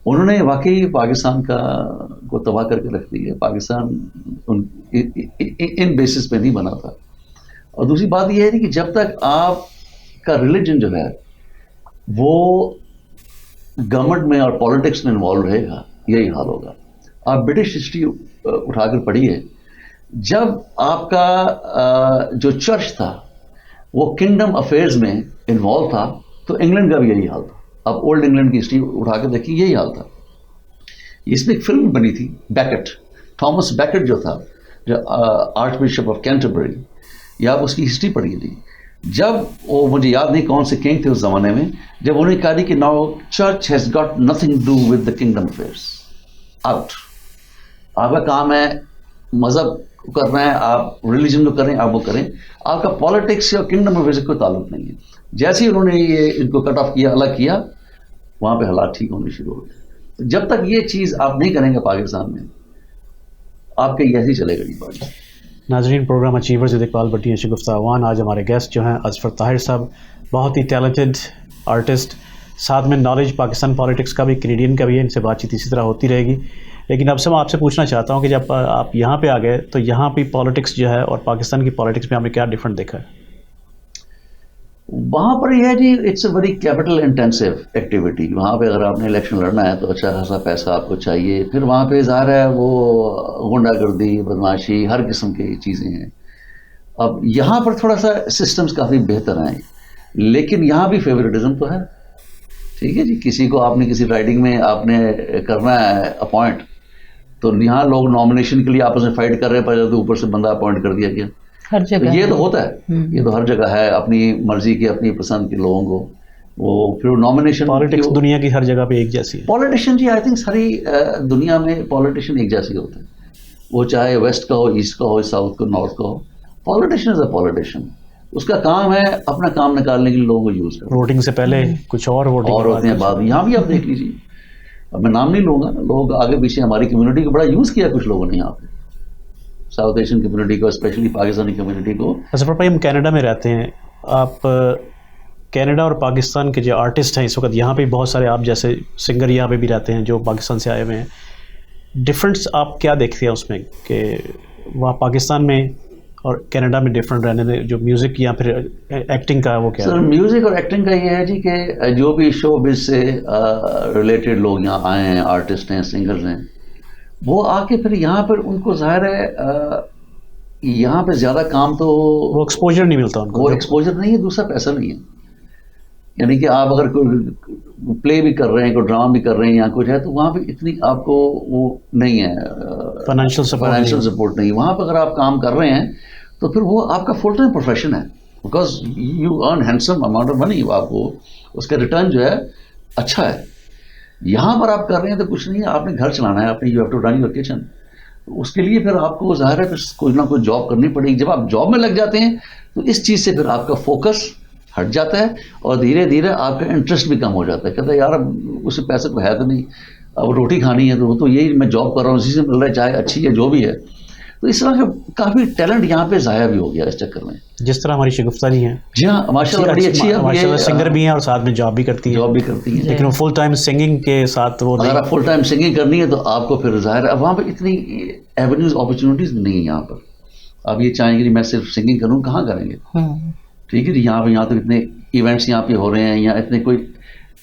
उन्होंने वाकई पाकिस्तान को तबाह करके रख दी है. पाकिस्तान इन बेसिस पे नहीं बना था. और दूसरी बात यह है कि जब तक आपका रिलीजन जो है वो गवर्नमेंट में और पॉलिटिक्स में इन्वॉल्व रहेगा, यही हाल होगा. आप ब्रिटिश हिस्ट्री उठाकर पढ़िए, जब आपका जो चर्च था वो किंगडम अफेयर्स में इन्वॉल्व था, तो इंग्लैंड का भी यही हाल था. आप ओल्ड इंग्लैंड की हिस्ट्री उठाकर देखिए, यही हाल था. इसमें एक फिल्म बनी थी बैकेट, थॉमस बैकेट जो था, जो आर्च बिशप ऑफ कैंटरबरी, या आप उसकी हिस्ट्री पढ़ी थी. जब वो, मुझे याद नहीं कौन से किंग थे उस ज़माने में, जब उन्होंने कहा कि now church has got nothing to do with the kingdom affairs, out. आपका काम है मज़हब करना है, आप रिलीजन को करें, आप वो करें, आपका पॉलिटिक्स या किंगडम अफेयर्स से कोई ताल्लुक नहीं है. जैसे ही उन्होंने ये इनको कट ऑफ किया, अलग किया, वहाँ पे हालात ठीक होने शुरू हो गए. तो जब तक ये चीज़ आप नहीं करेंगे पाकिस्तान में, आपके ऐसे ही चलेगा ये बात. नाजरीन, प्रोग्राम अचीवर्स विद इकबाल भट्टी शगुफ्ता अवान. आज हमारे गेस्ट जो हैं अजफर ताहिर साहब, बहुत ही टैलेंटेड आर्टिस्ट, साथ में नॉलेज पाकिस्तान पॉलिटिक्स का भी, कैनेडियन का भी है. इनसे बातचीत इसी तरह होती रहेगी. लेकिन अब से मैं आपसे पूछना चाहता हूँ कि जब आप यहाँ पे आ गए, तो यहाँ पे पॉलिटिक्स जो है और पाकिस्तान की पॉलिटिक्स में आपने क्या डिफरेंट देखा है? वहाँ पर यह है जी, it's a very capital intensive activity. वहाँ पे अगर आपने इलेक्शन लड़ना है तो अच्छा खासा पैसा आपको चाहिए. फिर वहाँ पे ज़ाहिर है वो गुंडागर्दी, बदमाशी, हर किस्म की चीज़ें हैं. अब यहाँ पर थोड़ा सा सिस्टम्स काफ़ी बेहतर हैं, लेकिन यहाँ भी फेवरेटिज्म तो है. ठीक है जी, किसी को आपने किसी राइडिंग में आपने करना है अपॉइंट, तो यहाँ लोग नॉमिनेशन के लिए आपस में फाइट कर रहे हैं, पर ऊपर से बंदा अपॉइंट कर दिया गया. हर जगह तो ये तो होता है, ये तो हर जगह है. अपनी मर्जी के, अपनी पसंद के लोगों को वो फिर नॉमिनेशन. पॉलिटिक्स दुनिया की हर जगह पे एक जैसी है. पॉलिटिशियन जी, आई थिंक सारी दुनिया में पॉलिटिशियन एक जैसे होते हैं. वो चाहे वेस्ट का हो, ईस्ट का हो, साउथ का, नॉर्थ का हो। पॉलिटिशियन इज अ पॉलिटिशियन, उसका काम है अपना काम निकालने के लिए लोगों को यूज करना। वोटिंग से पहले कुछ और, वोटिंग और होते हैं बाद। यहाँ भी आप देख लीजिए, अब मैं नाम नहीं लूंगा, लोग आगे पीछे हमारी कम्युनिटी को बड़ा यूज किया कुछ लोगों ने यहाँ पे, साउथ एशियन कम्युनिटी को, स्पेशली पाकिस्तानी कम्युनिटी को। जफर भाई हम कनाडा में रहते हैं, आप कनाडा और पाकिस्तान के जो आर्टिस्ट हैं इस वक्त यहाँ पे बहुत सारे, आप जैसे सिंगर यहाँ पे भी रहते हैं जो पाकिस्तान से आए हुए हैं, डिफरेंस आप क्या देखते हैं उसमें कि वहाँ पाकिस्तान में और कनाडा में डिफरेंट रहने में, जो म्यूज़िक या फिर एक्टिंग का है वो क्या सर है? म्यूजिक और एक्टिंग का ये है जी कि जो भी शोबिज से रिलेटेड लोग यहाँ आए हैं, आर्टिस्ट हैं, सिंगर्स हैं, वो आके फिर यहाँ पर उनको जाहिर है यहाँ पे ज़्यादा काम तो वो एक्सपोजर नहीं मिलता उनको, वो एक्सपोजर नहीं है, दूसरा पैसा नहीं है। यानी कि आप अगर कोई प्ले भी कर रहे हैं, कोई ड्रामा भी कर रहे हैं या कुछ है, तो वहाँ पे इतनी आपको वो नहीं है, फाइनेंशियल सपोर्ट नहीं। वहाँ पर अगर आप काम कर रहे हैं तो फिर वो आपका फुल टाइम प्रोफेशन है, because you earn handsome amount of money, आपको उसका रिटर्न जो है अच्छा है। यहाँ पर आप कर रहे हैं तो कुछ नहीं है, आपने घर चलाना है, आपने you have to run your kitchen, उसके लिए फिर आपको ज़ाहिर है फिर कोई ना कोई जॉब करनी पड़ेगी। जब आप जॉब में लग जाते हैं तो इस चीज़ से फिर आपका फोकस हट जाता है और धीरे धीरे आपका इंटरेस्ट भी कम हो जाता है। कहता है यार अब उस पैसे को है तो नहीं, अब रोटी खानी है तो वो तो यही मैं जॉब कर रहा हूँ, इसी से मिल रहा है, चाहे अच्छी है जो भी है। तो इस तरह का काफ़ी टैलेंट यहाँ पे ज़ाया भी हो गया इस चक्कर में। जिस तरह हमारी शगुफ्ता जी हैं, जी हाँ माशाल्लाह बड़ी अच्छी है, माशाल्लाह सिंगर भी हैं और साथ में जॉब भी करती हैं, लेकिन वो फुल टाइम सिंगिंग के साथ वो अगर आप फुल टाइम सिंगिंग करनी है तो आपको फिर ज़ाहिर है अब वहाँ पर इतनी एवेन्यूज अपॉर्चुनिटीज़ नहीं है। यहाँ पर आप ये चाहेंगे कि मैं सिर्फ सिंगिंग करूँ, कहाँ करेंगे? ठीक है जी, यहाँ तो इतने इवेंट्स यहाँ पे हो रहे हैं, या इतने कोई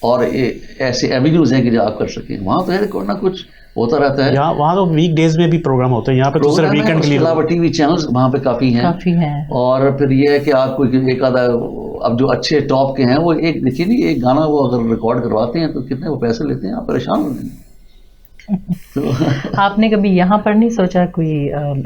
और ऐसे एवेन्यूज हैं कि जो आप कर सकें। वहाँ तो है कोई ना कुछ होता रहता है। वहाँ तो वीक डेज में भी प्रोग्राम होते हैं, यहाँ पे तो सिर्फ वीकेंड के लिए। अलावा टीवी चैनल्स वहाँ पे काफ़ी हैं। और फिर ये है कि आप कोई एक आधा, अब जो अच्छे टॉप के हैं वो एक देखिए नहीं, एक गाना वो अगर रिकॉर्ड करवाते हैं तो कितने वो पैसे लेते हैं, आप परेशान हो जाएंगे। तो आपने कभी यहाँ पर नहीं सोचा कोई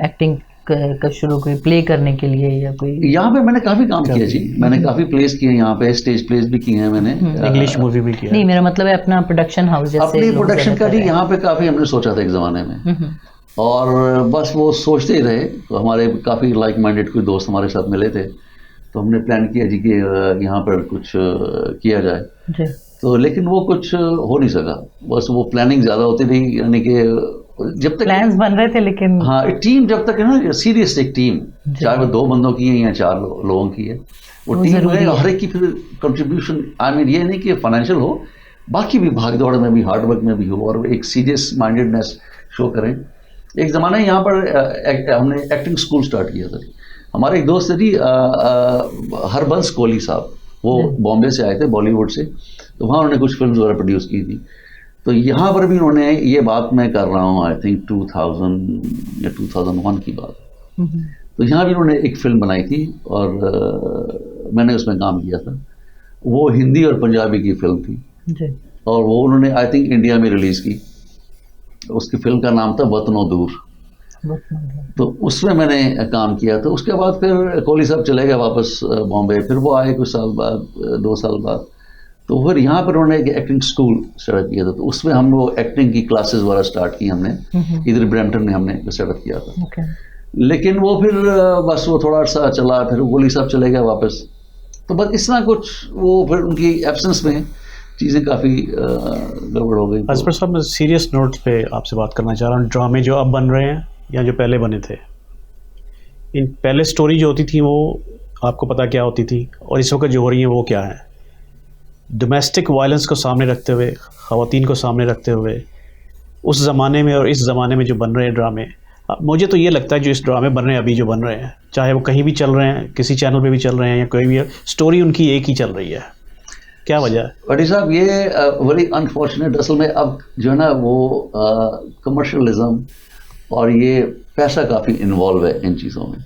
एक्टिंग का शुरू, कोई प्ले करने के लिए या कोई? यहाँ पे मैंने काफ़ी काम किया जी, मैंने काफ़ी प्लेस किए यहाँ पे, स्टेज प्लेस भी किए हैं मैंने, इंग्लिश मूवी भी किया। नहीं मेरा मतलब है अपना प्रोडक्शन हाउस जैसे अपनी प्रोडक्शन का जी यहाँ पे काफ़ी हमने सोचा था एक ज़माने में, और बस वो सोचते ही रहे। तो हमारे काफ़ी लाइक माइंडेड कोई दोस्त हमारे साथ मिले थे, तो हमने प्लान किया जी कि यहाँ पर कुछ किया जाए। तो लेकिन वो कुछ हो नहीं सका, बस वो प्लानिंग ज़्यादा होती रही, यानी कि जब तक प्लान्स बन रहे थे लेकिन हाँ टीम जब तक है ना, सीरियस एक टीम, चाहे वो 2 बंदों की है या 4 लोगों की है, वो टीम है, हर एक की फिर कंट्रीब्यूशन। आई मीन ये नहीं कि फाइनेंशियल हो, बाकी भी भाग दौड़ में भी, हार्ड वर्क में भी हो, और एक सीरियस माइंडेडनेस शो करें। एक ज़माना यहाँ पर हमने एक्टिंग स्कूल स्टार्ट किया था। हमारे एक दोस्त थे जी हरबंस कोहली साहब, वो बॉम्बे से आए थे बॉलीवुड से, तो वहाँ उन्होंने कुछ फिल्म वगैरह प्रोड्यूस की थी। तो यहाँ पर भी उन्होंने, ये बात मैं कर रहा हूँ आई थिंक 2000 या 2001 की बात, तो यहाँ भी उन्होंने एक फिल्म बनाई थी और मैंने उसमें काम किया था। वो हिंदी और पंजाबी की फिल्म थी और वो उन्होंने आई थिंक इंडिया में रिलीज़ की। उसकी फिल्म का नाम था वतनों दूर। तो उसमें मैंने काम किया था। उसके बाद फिर कोहली साहब चले गए वापस बॉम्बे, फिर वो आए कुछ साल बाद, 2 साल बाद, तो फिर यहाँ पर उन्होंने एक एक्टिंग स्कूल स्टार्ट किया था। तो उसमें हम वो एक्टिंग की क्लासेस वगैरह स्टार्ट की हमने, इधर ब्रैम्पटन में हमने स्टार्ट किया था। लेकिन वो फिर बस वो थोड़ा सा चला, फिर कोहली साहब चले गए वापस, तो बस इस तरह कुछ वो फिर उनकी एब्सेंस में चीज़ें काफ़ी गड़बड़ हो गई। असफर साहब मैं सीरियस नोट पे आपसे बात करना चाह रहा हूँ। ड्रामे जो अब बन रहे हैं या जो पहले बने थे, इन पहले स्टोरी जो होती थी वो आपको पता क्या होती थी, और इस वक्त जो हो रही है वो क्या है? डोमेस्टिक वायलेंस को सामने रखते हुए, ख़वातीन को सामने रखते हुए, उस ज़माने में और इस ज़माने में जो बन रहे हैं ड्रामे, मुझे तो ये लगता है जो इस ड्रामे बन रहे हैं अभी जो बन रहे हैं, चाहे वो कहीं भी चल रहे हैं, किसी चैनल पे भी चल रहे हैं या कोई भी है, स्टोरी उनकी एक ही चल रही है। क्या वजह है? वडी साहब ये वेरी अनफॉर्चुनेट, असल में अब जो है ना वो कमर्शलिज्म और ये पैसा काफ़ी इन्वॉल्व है इन चीज़ों में।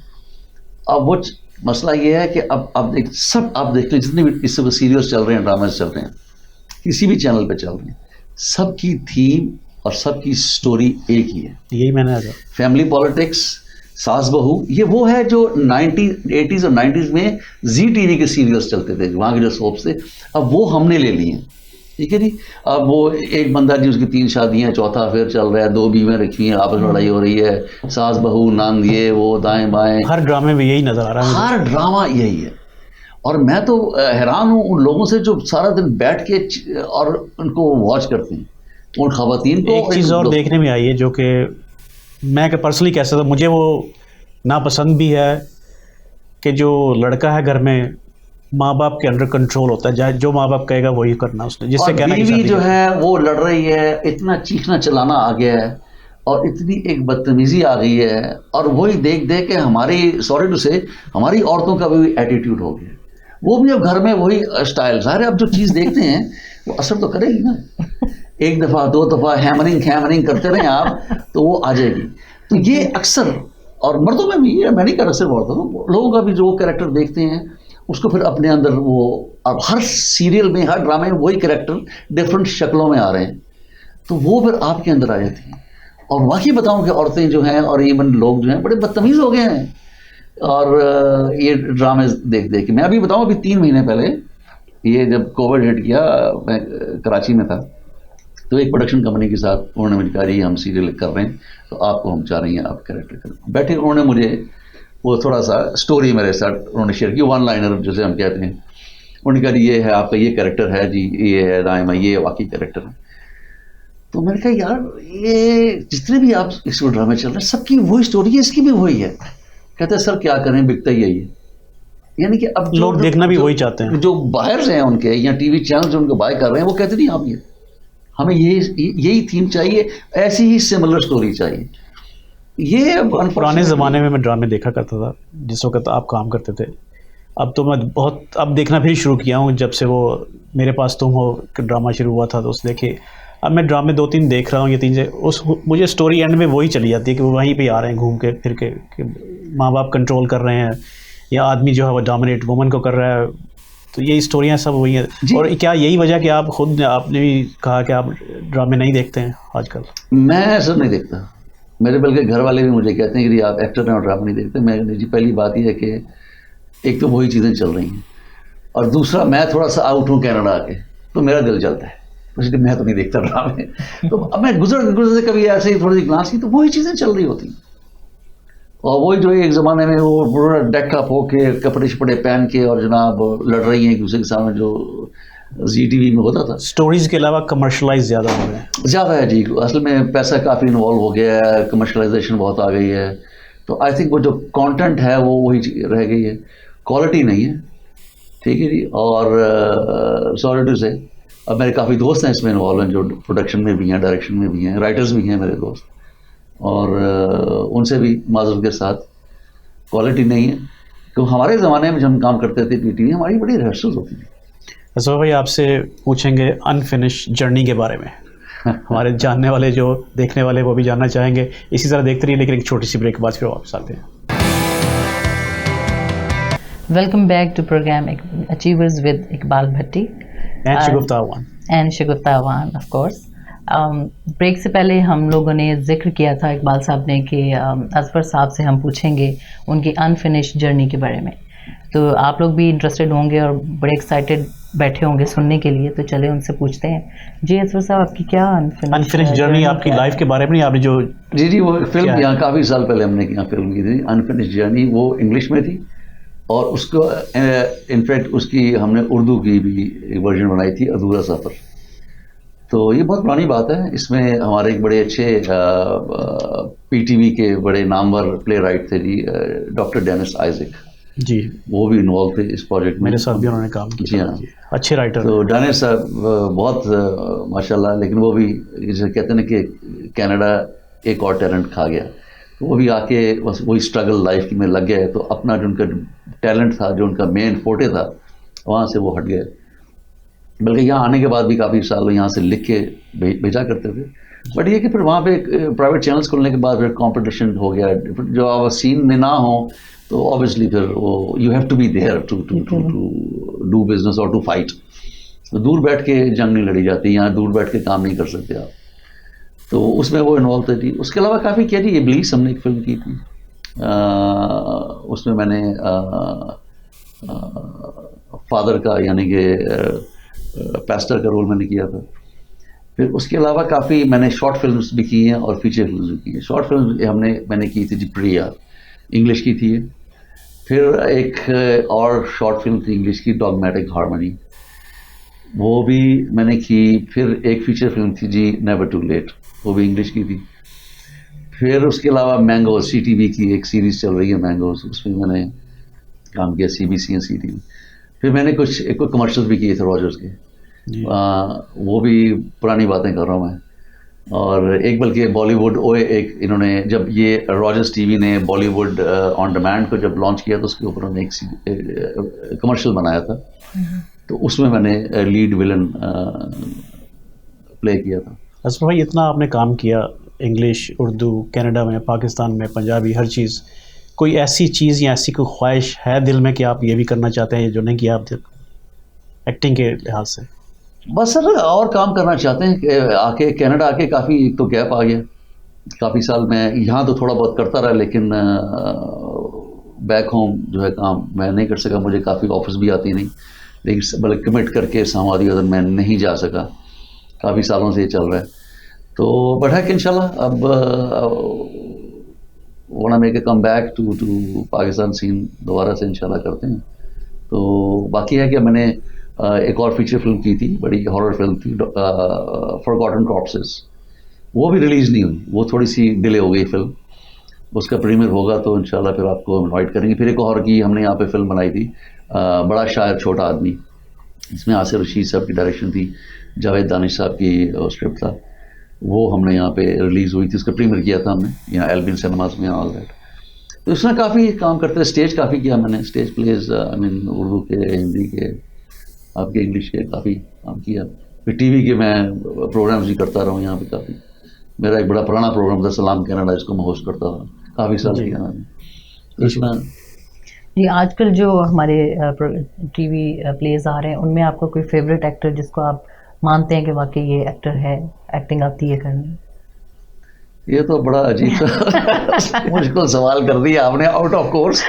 अब वो मसला ये है कि अब आप देख लें जितने भी इस समय सीरियल्स चल रहे हैं, ड्रामास चल रहे हैं, किसी भी चैनल पे चल रहे हैं, सबकी थीम और सबकी स्टोरी एक ही है। यही मैंने आगे फैमिली पॉलिटिक्स, सास बहू, ये वो है जो 80s और 90s में जी टीवी के सीरियल्स चलते थे, वहाँ के जो सोप्स थे, अब वो हमने ले लिए हैं। ठीक है नहीं। अब वो एक बंदा जी उसकी 3 शादियां, चौथा अफेयर चल रहा है, 2 बीवियां रखी हैं, आपस में लड़ाई हो रही है, सास बहू नंद ये वो दाएं बाएं, हर ड्रामे में यही नजर आ रहा है मुझे। हर ड्रामा यही है। और मैं तो हैरान हूँ उन लोगों से जो सारा दिन बैठ के और उनको वॉच करते हैं, उन खवातीन को। एक चीज़ और देखने में आई है जो कि मैं पर्सनली कह सकता, मुझे वो नापसंद भी है कि जो लड़का है घर में माँ बाप के अंडर कंट्रोल होता है, जो माँ बाप कहेगा वही करना उसने, जिससे कहना कि बीवी जो है वो लड़ रही है, इतना चीखना चलाना आ गया है और इतनी एक बदतमीजी आ गई है, और वही देख देख के हमारी, सॉरी टू से, हमारी औरतों का भी एटीट्यूड हो गया। वो भी अब घर में वही स्टाइल, सारे अब जो चीज़ देखते हैं वो असर तो करेगी ना। एक दफ़ा 2 दफ़ा हैमरिंग करते रहें आप तो वो आ जाएगी। तो ये अक्सर, और मर्दों में भी है, मैं नहीं कर सिर्फ औरतों में, लोगों का भी जो कैरेक्टर देखते हैं उसको फिर अपने अंदर वो, अब हर सीरियल में, हर ड्रामे में वही कैरेक्टर डिफरेंट शक्लों में आ रहे हैं, तो वो फिर आपके अंदर आ जाती हैं। और वाकई बताऊं कि औरतें जो हैं और इवन लोग जो हैं बड़े बदतमीज़ हो गए हैं, और ये ड्रामे देख देख के। मैं अभी बताऊं, अभी 3 महीने पहले, ये जब कोविड हिट किया, मैं कराची में था, तो एक प्रोडक्शन कंपनी के साथ उन्होंने मुझे कहा जी हम सीरियल कर रहे हैं, तो आपको हम चाह रही हैं आप कैरेक्टर करें। बैठे उन्होंने मुझे वो थोड़ा सा स्टोरी मेरे साथ उन्होंने शेयर की, 1 लाइनर जैसे हम कहते हैं। उन्होंने कहा ये है आपका ये कैरेक्टर है जी, ये है दायमा, ये वाकई कैरेक्टर है। तो मैंने कहा यार ये जितने भी आप इस ड्रामे चल रहे हैं सबकी वही स्टोरी है, इसकी भी वही है। कहते हैं सर क्या करें, बिकता ही यही है। यानी कि अब लोग देखना भी वही चाहते हैं। जो बायर्स हैं उनके, या टीवी चैनल जो उनको बाय कर रहे हैं, वो कहते नहीं आप ये हमें यही थीम चाहिए, ऐसी ही सिमिलर स्टोरी चाहिए। ये पुराने ज़माने में मैं ड्रामे देखा करता था जिस वक्त आप काम करते थे। अब तो मैं बहुत अब देखना फिर शुरू किया हूँ जब से वो मेरे पास तुम हो ड्रामा शुरू हुआ था, तो उस देखे अब मैं ड्रामे 2-3 देख रहा हूँ, ये 3 से उस मुझे स्टोरी एंड में वही चली जाती है कि वो वहीं पे आ रहे हैं घूम के फिर के कि माँ बाप कंट्रोल कर रहे हैं या आदमी जो है वो डोमिनेट वुमन को कर रहा है। तो यही स्टोरियाँ सब वही हैं। और क्या यही वजह कि आप खुद आपने भी कहा कि आप ड्रामे नहीं देखते हैं आजकल? मैं ऐसा नहीं देखता, मेरे बल्कि घर वाले भी मुझे कहते हैं कि आप एक्टर हैं और ड्रामा नहीं देखते। मैं जी पहली बात यह है कि एक तो वही चीज़ें चल रही हैं, और दूसरा मैं थोड़ा सा आउट हूँ कनाडा आके, तो मेरा दिल चलता है, इसलिए मैं तो नहीं देखता ड्रामे। तो अब मैं गुजर से कभी ऐसे ही थोड़ी सी ग्लांस की, तो वही चीज़ें चल रही होती हैं। और वही जो एक ज़माने में वो पूरा डेकअप होके कपड़े शपड़े पहन के और जनाब लड़ रही हैं एक दूसरे के सामने, जो ZTV में होता था। स्टोरीज़ के अलावा कमर्शलाइज ज़्यादा हो रहे हैं। ज़्यादा है जी, असल में पैसा काफ़ी इन्वॉल्व हो गया है, कमर्शलाइजेशन बहुत आ गई है। तो आई थिंक वो जो कंटेंट है वो वही रह गई है, क्वालिटी नहीं है। ठीक है जी। और सॉरी टू से, अब मेरे काफ़ी दोस्त हैं इसमें इन्वॉल्व हैं, जो प्रोडक्शन में भी हैं, डायरेक्शन में भी हैं, राइटर्स भी हैं मेरे दोस्त, और उनसे भी माजूर के साथ क्वालिटी नहीं है। क्योंकि हमारे ज़माने में जब हम काम करते थे PTV, हमारी बड़ी रिहर्सल्स होती थी। असफा भाई आपसे पूछेंगे अनफिनिश जर्नी के बारे में। हमारे जानने वाले जो देखने वाले वो भी जानना चाहेंगे। इसी तरह देखते रहिए, लेकिन एक छोटी सी ब्रेक के बाद फिर वापस आते हैं। Welcome back to programme achievers with Iqbal Bhatti and Shagufta Awan. And Shagufta Awan of course. Break से पहले हम लोगों ने जिक्र किया था इकबाल साहब ने कि असफर साहब से हम पूछेंगे उनकी अनफिनिश्ड जर्नी के बारे में। तो आप लोग भी इंटरेस्टेड होंगे और बड़े एक्साइटेड बैठे होंगे सुनने के लिए, तो चले उनसे पूछते हैं। जी असफर साहब, आपकी क्या अनफिनिश्ड जर्नी आपकी लाइफ के बारे में? आपने जो जी वो फिल्म यहाँ काफ़ी साल पहले हमने यहाँ फिल्म की थी अनफिनिश्ड जर्नी, वो इंग्लिश में थी, और उसको इनफैक्ट उसकी हमने उर्दू की भी एक वर्जन बनाई थी, अधूरा सफ़र। तो ये बहुत पुरानी बात है। इसमें हमारे एक बड़े अच्छे PTV के बड़े नामवर प्ले राइट थे जी, डॉक्टर डेनिस आइजक जी, वो भी इन्वॉल्व थे इस प्रोजेक्ट में। मेरे साथ भी उन्होंने काम किया। जी हाँ, अच्छे राइटर। तो डेनिस साहब बहुत माशाल्लाह, लेकिन वो भी जैसे कहते हैं ना कि कनाडा एक और टैलेंट खा गया, तो वो भी आके बस वही स्ट्रगल लाइफ में लग गए। तो अपना जो उनका टैलेंट था, जो उनका मेन फोटे था, वहाँ से वो हट गए। बल्कि यहाँ आने के बाद भी काफ़ी साल यहाँ से लिख के भेजा करते थे। बट ये कि फिर वहाँ पे प्राइवेट चैनल्स खुलने के बाद फिर कंपटीशन हो गया, जो आप सीन में ना हो तो ऑब्वियसली फिर वो you have to be there to do business और टू फाइट। तो दूर बैठ के जंग नहीं लड़ी जाती, यहाँ दूर बैठ के काम नहीं कर सकते आप। तो उसमें वो इन्वॉल्व थी। उसके अलावा काफ़ी क्या जी, इब्लीस हमने एक फिल्म की थी, उसमें मैंने फादर का यानी कि पैस्टर का रोल मैंने किया था। फिर उसके अलावा काफ़ी मैंने शॉर्ट फिल्म्स भी की हैं और फीचर फिल्म्स भी की हैं। शॉर्ट फिल्म मैंने की थी जी प्रिया, इंग्लिश की थी। फिर एक और शॉर्ट फिल्म थी इंग्लिश की, डॉगमेटिक हार्मनी, वो भी मैंने की। फिर एक फीचर फिल्म थी जी नेवर टू लेट, वो भी इंग्लिश की थी। फिर उसके अलावा मैंगो, CTV की एक सीरीज़ चल रही है मैंगोज, उसमें मैंने काम किया, CBC और CTV। फिर मैंने कुछ कमर्शियल भी किए थे रॉजर्स के, वो भी पुरानी बातें कर रहा हूँ मैं। और एक बल्कि बॉलीवुड एक इन्होंने जब ये रॉजर्स टीवी ने बॉलीवुड ऑन डिमांड को जब लॉन्च किया तो उसके ऊपर उन्होंने एक कमर्शियल बनाया था, तो उसमें मैंने लीड विलन प्ले किया था। असफर भाई, इतना आपने काम किया, इंग्लिश, उर्दू, कनाडा में, पाकिस्तान में, पंजाबी, हर चीज़, कोई ऐसी चीज़ या ऐसी कोई ख्वाहिश है दिल में कि आप ये भी करना चाहते हैं जो नहीं किया आप एक्टिंग के लिहाज से? बस सर और काम करना चाहते हैं कि आके कनाडा आके काफ़ी तो गैप आ गया, काफ़ी साल मैं यहाँ तो थोड़ा बहुत करता रहा, लेकिन बैक होम जो है काम मैं नहीं कर सका। मुझे काफ़ी ऑफिस भी आती नहीं, लेकिन बल्कि कमिट करके समाधि अगर मैं नहीं जा सका, काफ़ी सालों से ये चल रहा है। तो बट है कि इंशाल्लाह अब want make a comeback to Pakistan scene दोबारा से इंशाल्लाह करते हैं। तो बाकी है कि मैंने एक और फीचर फिल्म की थी, बड़ी हॉरर फिल्म थी, फॉरगॉटन कॉर्प्सेस, वो भी रिलीज़ नहीं हुई, वो थोड़ी सी डिले हो गई फिल्म। उसका प्रीमियर होगा तो इंशाल्लाह फिर आपको इनवाइट करेंगे। फिर एक और की हमने यहाँ पे फिल्म बनाई थी, बड़ा शायर छोटा आदमी, इसमें आसिफ रशीद साहब की डायरेक्शन थी, जावेद दानिश साहब की स्क्रिप्ट था, वो हमने यहाँ पे रिलीज़ हुई थी, उसका प्रीमियर किया था हमने यहाँ एल्बिन सिनेमाज में, ऑल दैट। तो इसमें काफ़ी काम करते हैं, स्टेज काफ़ी किया मैंने, stage plays I mean Urdu के, हिंदी के, आपके इंग्लिश के काफ़ी काम किया। फिर टीवी के मैं प्रोग्राम्स भी करता रहा हूँ यहाँ पे काफ़ी। मेरा एक बड़ा पुराना प्रोग्राम था सलाम कनाडा, इसको मैं होस्ट करता था, काफ़ी साल किया मैंने। तो इसमें जी, आजकल जो हमारे टीवी प्लेज आ रहे हैं उनमें आपका कोई फेवरेट एक्टर जिसको आप मानते हैं कि वाकई ये एक्टर है, एक्टिंग आती है करनी? ये तो बड़ा अजीब सा मुझको सवाल कर दिया आपने, आउट ऑफ कोर्स।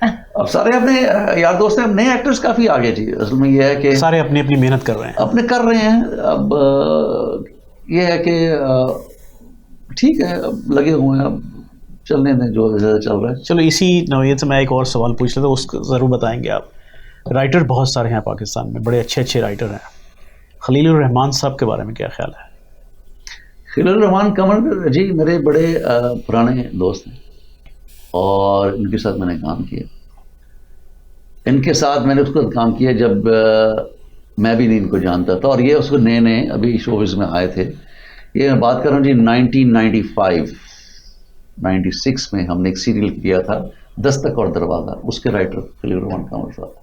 अब सारे अपने यार दोस्त हैं, नए एक्टर्स काफ़ी आगे जी। असल में ये है कि सारे अपनी अपनी मेहनत कर रहे हैं, अपने कर रहे हैं। अब ये है कि ठीक है, अब लगे हुए हैं, अब चलने दें जो ज़्यादा चल रहा है। चलो इसी नौयत से मैं एक और सवाल पूछ लेता हूँ, उसको ज़रूर बताएंगे आप। राइटर बहुत सारे हैं पाकिस्तान में, बड़े अच्छे अच्छे राइटर हैं। खलीलुर रहमान साहब के बारे में क्या ख्याल है? खलीलुर रहमान कमर जी मेरे बड़े पुराने दोस्त हैं और इनके साथ मैंने काम किया। इनके साथ मैंने उसको काम किया जब मैं भी नहीं इनको जानता था, और ये उसको नए नए अभी शोबिज़ में आए थे। ये मैं बात कर रहा हूँ जी 1995-96 में हमने एक सीरियल किया था दस्तक और दरवाज़ा, उसके राइटर खलीलुर रहमान कमर साहब।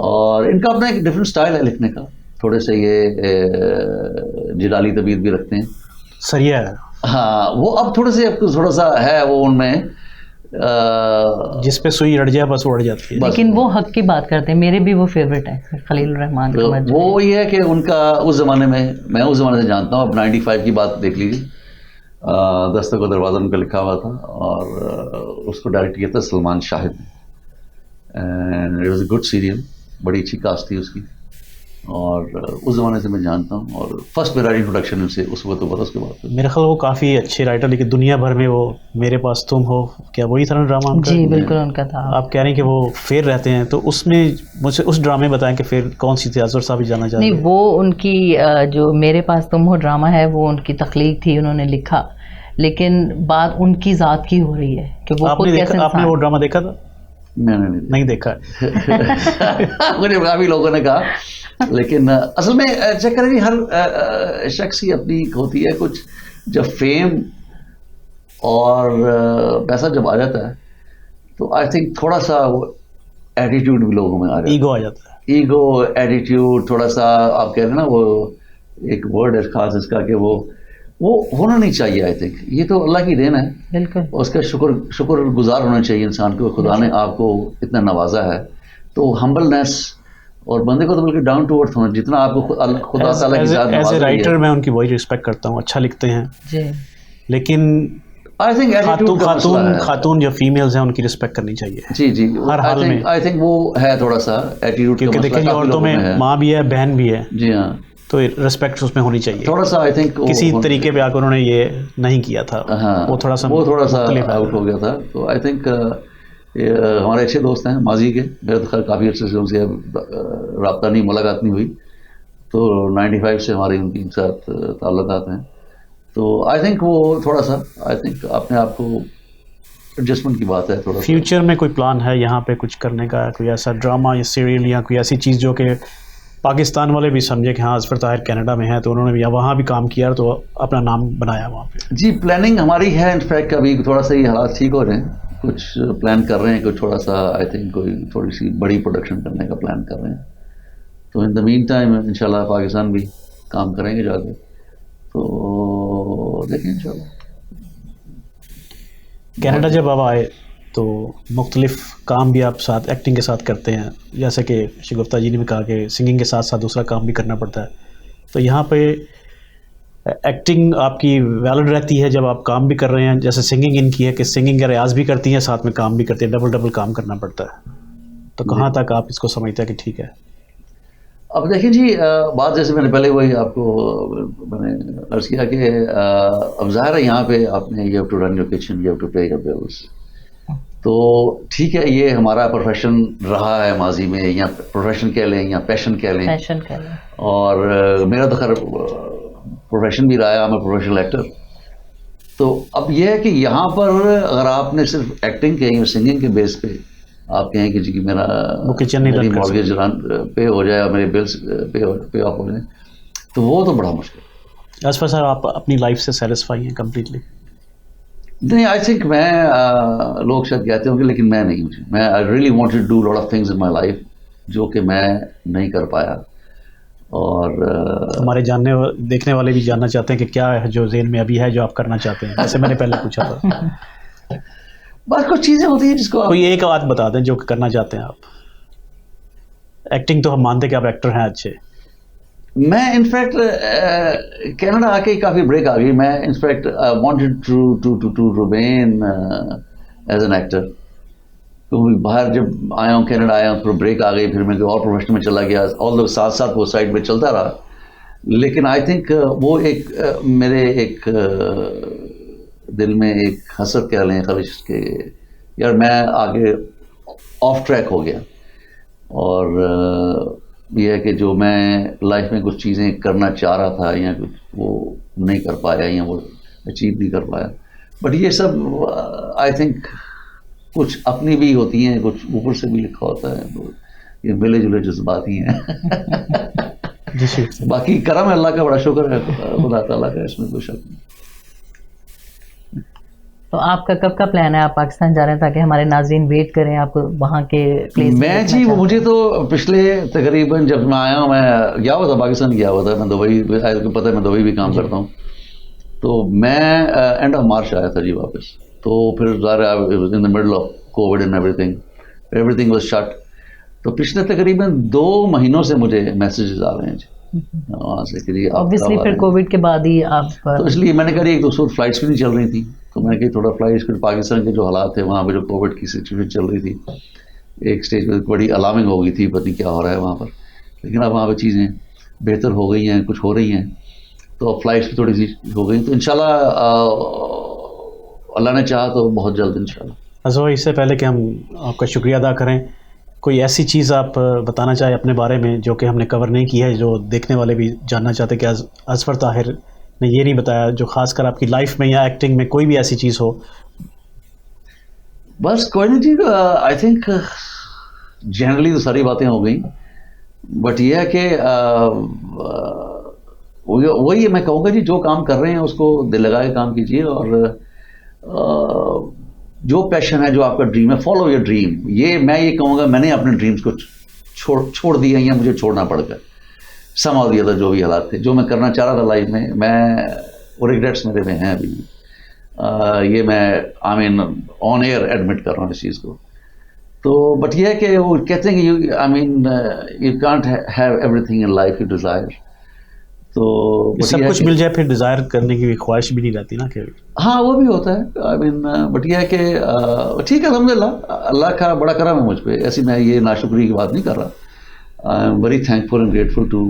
और इनका अपना एक डिफरेंट स्टाइल है लिखने का, थोड़े से ये जिलाली तबीयत भी रखते हैं, सरिया है। हाँ, वो अब थोड़े से थोड़ा सा है वो उनमें जिस पे सुई अड़ जाए बस वो अड़ जाती है। लेकिन वो हक की बात करते हैं, मेरे भी वो फेवरेट है खलीलुर रहमान तो कमर। वो ये है कि उनका उस ज़माने में, मैं उस ज़माने से जानता हूँ, अब 95 की बात देख लीजिए, दस्तक और दरवाज़ा उनका लिखा हुआ था और उसको डायरेक्ट किया था सलमान शाहिद ने। And it was a good serial, बड़ी अच्छी कास्ट थी उसकी, और उस ज़माने से मैं जानता हूँ। और फर्स्ट मेरा इंट्रोडक्शन उनसे उस वक्त हुआ था। उसके बाद मेरे ख्याल वो काफ़ी अच्छे राइटर, लेकिन दुनिया भर में वो मेरे पास तुम हो, क्या वही था ना ड्रामा उनका? जी बिल्कुल उनका था। आप कह रहे हैं कि वो फेर रहते हैं, तो उसमें मुझे उस ड्रामे बताएं कि फिर कौन सी थी, अजहर साहब ही जाना चाहते हैं। नहीं, वो उनकी जो मेरे पास तुम हो ड्रामा है वो उनकी तख्लीक थी, उन्होंने लिखा, लेकिन बात उनकी ज़ात की हो रही है कि वो खुद कैसे। आपने वो ड्रामा देखा था? मैंने नहीं देखा मुझे काफ़ी लोगों ने कहा, लेकिन असल में चेक करें, हर शख्स की अपनी होती है कुछ। जब फेम और पैसा जब आ जाता है तो आई थिंक थोड़ा सा वो एटीट्यूड भी लोगों में आ जाता है, ईगो आ जाता है। ईगो, एटीट्यूड, थोड़ा सा आप कह रहे हैं ना, वो एक वर्ड है खास इसका कि वो होना नहीं चाहिए। आई थिंक ये तो अल्लाह की देन है, बिल्कुल उसका शुक्रगुजार होना चाहिए इंसान को, खुदा ने आपको इतना नवाजा है। तो हम्बलनेस और बंदे को तो बल्कि डाउन टू अर्थ होना, जितना आपको खुदा ताला की ज़ात एज ए राइटर मैं उनकी वही रिस्पेक्ट करता हूँ, अच्छा लिखते हैं। जी। लेकिन आई थिंक एटीट्यूड का मसला है। खातून जो फीमेल्स हैं उनकी रिस्पेक्ट करनी चाहिए जी जी, हर हाल में। आई थिंक वो है थोड़ा सा एटीट्यूड का क्योंकि मसला देखेंगे काफी औरतों लोगों में है। माँ भी है, बहन भी है, जी हाँ, तो रिस्पेक्ट उसमें होनी चाहिए। थोड़ा सा आई थिंक किसी तरीके पे आकर उन्होंने ये नहीं किया था। हाँ, वो थोड़ा सा आउट हो गया था। तो आई थिंक हमारे अच्छे दोस्त हैं माजी के, मेरे तो खैर काफ़ी अच्छे से उनसे रब्ता नहीं, मुलाकात नहीं हुई, तो 95 से हमारी उनके साथ ताल्लुकात हैं। तो आई थिंक वो थोड़ा सा आई थिंक अपने आप को एडजस्टमेंट की बात है थोड़ा। फ्यूचर में कोई प्लान है यहाँ पे कुछ करने का, कोई ऐसा ड्रामा या सीरियल या कोई ऐसी चीज़ जो कि पाकिस्तान वाले भी समझे कि हाँ असफर ताहिर कनाडा में है, तो उन्होंने भी वहाँ भी काम किया तो अपना नाम बनाया वहाँ पे? जी, प्लानिंग हमारी है। इनफैक्ट अभी थोड़ा सा ये हालात ठीक हो रहे हैं, कुछ प्लान कर रहे हैं, कुछ थोड़ा सा आई थिंक कोई थोड़ी सी बड़ी प्रोडक्शन करने का प्लान कर रहे हैं। तो इन द मीन टाइम इंशाल्लाह पाकिस्तान भी काम करेंगे जाके, तो देखें इंशाल्लाह। कनाडा जब आप आए तो मुख्तलिफ काम भी आप साथ एक्टिंग के साथ करते हैं, जैसे कि शगुफ्ता जी ने भी कहा कि सिंगिंग के साथ साथ दूसरा काम भी करना पड़ता है, तो यहाँ पे एक्टिंग आपकी वैलिड रहती है जब आप काम भी कर रहे हैं, जैसे सिंगिंग इनकी है कि सिंगिंग का रियाज भी करती हैं साथ में काम भी करती है, डबल काम करना पड़ता है, तो कहाँ तक आप इसको समझते हैं कि ठीक है? अब देखिए जी, बात जैसे मैंने पहले वही आपको मैंने अर्ज़ किया कि अब ज़ाहिर है यहाँ पे आपने you have to run your kitchen, you have to pay your bills, तो ठीक है ये हमारा प्रोफेशन रहा है माजी में, या प्रोफेशन कह लें या पैशन कह लें, और मेरा तो खैर प्रोफेशन भी रहा है, मैं प्रोफेशनल एक्टर। तो अब यह है कि यहाँ पर अगर आपने सिर्फ एक्टिंग के या सिंगिंग के बेस पे आप कहें कि जी कि मेरा मेरी मॉर्गेज पे हो जाए और मेरे बिल्स पे ऑफ हो जाए, तो वो तो बड़ा मुश्किल है। असफर सर, आप अपनी लाइफ से सेटिस्फाई हैं कम्प्लीटली? नहीं, आई थिंक मैं लोग शायद कहते होंगे लेकिन मैं नहीं हूँ। मैं I really wanted to do lot of things in my life जो कि मैं नहीं कर पाया, और हमारे देखने वाले भी जानना चाहते हैं कि क्या है जो ज़हन में अभी है जो आप करना चाहते हैं, जैसे मैंने पहले पूछा था। बस कुछ चीज़ें होती हैं जिसको कोई एक बात बता दें जो करना चाहते हैं आप। एक्टिंग तो हम मानते हैं कि आप एक्टर हैं अच्छे। मैं इनफैक्ट कनाडा आके काफ़ी ब्रेक आ गई। मैं in fact wanted to remain as an actor, क्योंकि बाहर जब आया हूँ कनाडा आया हूँ, फिर ब्रेक आ गई, फिर मैं कोई और प्रोफेशन में चला गया, ऑल लोग साथ साथ वो साइड में चलता रहा। लेकिन आई थिंक वो एक मेरे एक दिल में एक हसरत कह लें, ख्वाहिश के यार मैं आगे ऑफ ट्रैक हो गया, और यह है कि जो मैं लाइफ में कुछ चीज़ें करना चाह रहा था या कुछ वो नहीं कर पाया या वो अचीव नहीं कर पाया। बट ये सब आई थिंक कुछ अपनी भी होती हैं, कुछ ऊपर से भी लिखा होता है, तो ये मिले जुले जज्बात ही हैं। बाकी करम अल्लाह का, बड़ा शुक्र है खुदा ताला का, इसमें कोई शक नहीं। तो आपका कब का प्लान है, आप पाकिस्तान जा रहे हैं ताकि हमारे नाज़रीन वेट करें आपको वहाँ के प्लेस? मैं जी मुझे तो पिछले तकरीबन जब मैं आया हूँ, मैं गया हुआ था पाकिस्तान, गया हुआ था मैं दुबई, पता है मैं दुबई भी काम करता हूँ, तो मैं एंड ऑफ मार्च आया था जी वापस। तो फिर in the middle of Covid and everything was shut. तो पिछले तकरीबन 2 महीनों से मुझे मैसेजेस आ रहे हैं जी वहाँ से कि जी ऑब्वियसली फिर कोविड के बाद ही आप, तो इसलिए मैंने कहा एक तो उस वक्त फ्लाइट्स भी नहीं चल रही थी, तो मैंने कहा थोड़ा फ्लाइट्स, फिर पाकिस्तान के जो हालात थे वहाँ पे जो कोविड की सिचुएशन चल रही थी, एक स्टेज पर बड़ी अलार्मिंग हो गई थी, पता नहीं क्या हो रहा है वहाँ पर। लेकिन अब वहाँ पर चीज़ें बेहतर हो गई हैं, कुछ हो रही हैं, तो अब फ्लाइट्स भी थोड़ी सी हो गई, तो इंशाल्लाह अल्लाह ने चाहा तो बहुत जल्द इंशाल्लाह। अच्छा, इससे पहले कि हम आपका शुक्रिया अदा करें, कोई ऐसी चीज़ आप बताना चाहें अपने बारे में जो कि हमने कवर नहीं की है, जो देखने वाले भी जानना चाहते कि असफर ताहिर ने ये नहीं बताया, जो ख़ासकर आपकी लाइफ में या एक्टिंग में कोई भी ऐसी चीज़ हो? बस कोई नहीं जी, आई थिंक जनरली तो सारी बातें हो गई, बट ये है कि वही मैं कहूँगा जी, जो काम कर रहे हैं उसको दिल लगा के काम कीजिए, और जो पैशन है, जो आपका ड्रीम है, फॉलो योर ड्रीम। ये मैं ये कहूँगा, मैंने अपने ड्रीम्स को छोड़ दिया या मुझे छोड़ना पड़ गया, समा दिया था, जो भी हालात थे, जो मैं करना चाह रहा था लाइफ में, मैं वो रिग्रेट्स मेरे में हैं अभी। ये मैं I mean on air admit कर रहा हूँ इस चीज़ को। तो बट ये है कि वो कहते हैं कि you can't have everything in life you desire. तो सब कुछ मिल जाए फिर डिज़ायर करने की ख्वाहिश भी नहीं रहती ना कि हाँ वो भी होता है। आई मीन बट यह है कि ठीक है अल्हम्दुलिल्लाह, अल्लाह का बड़ा करम है मुझ पे, ऐसी मैं ये नाशुक्री की बात नहीं कर रहा। I am very thankful and grateful to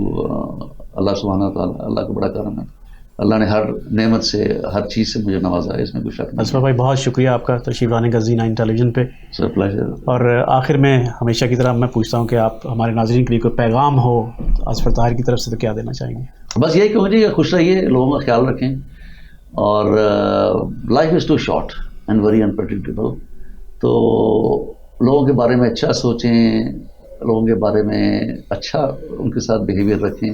अल्लाह सुब्हानहू व तआला। अल्लाह का बड़ा करम है, अल्लाह ने हर नेमत से, हर चीज़ से मुझे नवाजा है, इसमें कोई शक नहीं। असफर भाई बहुत शुक्रिया आपका तशरीफ़ लाने का Zee9 टेलीविज़न पे। Sir pleasure. और आखिर में हमेशा की तरह मैं पूछता हूँ कि आप हमारे नाज़रीन के लिए कोई पैगाम हो असफर ताहिर की तरफ से तो क्या देना चाहेंगे? बस यही कहूँगी कि खुश रहिए, लोगों का ख्याल रखें, और life is too short and very unpredictable. तो लोगों के बारे में अच्छा सोचें, लोगों के बारे में अच्छा उनके साथ बिहेवियर रखें,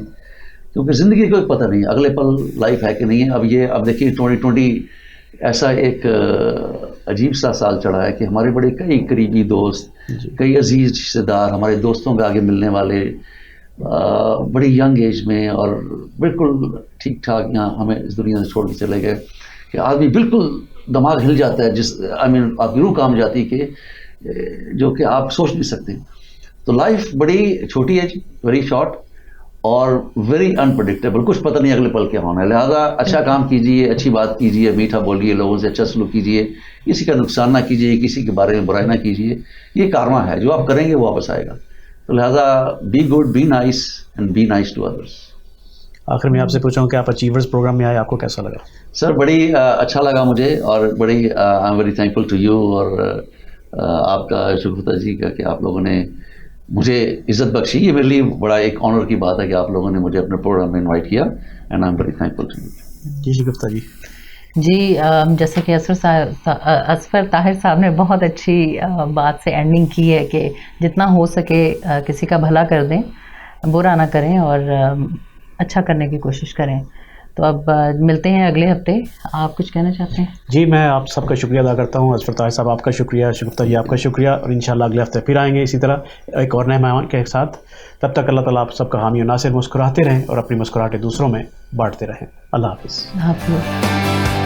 क्योंकि ज़िंदगी का कोई पता नहीं अगले पल लाइफ है कि नहीं है। अब देखिए 2020 ऐसा एक अजीब सा साल चढ़ा है कि हमारे बड़े कई करीबी दोस्त, कई अजीज़ रिश्तेदार, हमारे दोस्तों के आगे मिलने वाले बड़ी यंग एज में और बिल्कुल ठीक ठाक यहाँ हमें इस दुनिया से छोड़ के चले गए, कि आदमी बिल्कुल दिमाग हिल जाता है, आई मीन आपकी रूह काम जाती है कि जो कि आप सोच नहीं सकते। तो लाइफ बड़ी छोटी है जी, वेरी शॉर्ट और वेरी अनप्रडिक्टेबल, कुछ पता नहीं अगले पल क्या होना है। लिहाजा अच्छा काम कीजिए, अच्छी बात कीजिए, मीठा बोलिए, लोगों से अच्छा सलूक कीजिए, किसी का नुकसान ना कीजिए, किसी के बारे में बुराई ना कीजिए। ये कारवा है, जो आप करेंगे वो वापस आएगा। तो लिहाजा be good, be nice and be nice to others. आखिर में आपसे पूछूं कि आप अचीवर्स प्रोग्राम में आए, आपको कैसा लगा? सर बड़ी अच्छा लगा मुझे, और बड़ी I am very thankful to you, और आपका शुक्रिया जी का कि आप लोगों ने मुझे इज़्ज़त बख्शी। ये मेरे लिए बड़ा एक ऑनर की बात है कि आप लोगों ने मुझे अपने प्रोग्राम में इनवाइट किया, and I am very thankful to you. जी शुक्रिया जी। जी जैसे कि असफर ताहिर साहब ने बहुत अच्छी बात से एंडिंग की है कि जितना हो सके किसी का भला कर दें, बुरा ना करें और अच्छा करने की कोशिश करें। तो अब मिलते हैं अगले हफ्ते। आप कुछ कहना चाहते हैं? जी मैं आप सबका शुक्रिया अदा करता हूँ। असफर ताहिर साहब आपका शुक्रिया, शुक्रिया जी आपका शुक्रिया, और इंशाल्लाह अगले हफ्ते फिर आएंगे इसी तरह एक और नए मेहमान के साथ। तब तक अल्लाह ताला आप सबका हामी और नासिर। मुस्कुराते रहें और अपनी मुस्कुराहटें दूसरों में बांटते रहें। अल्लाह हाफिज़।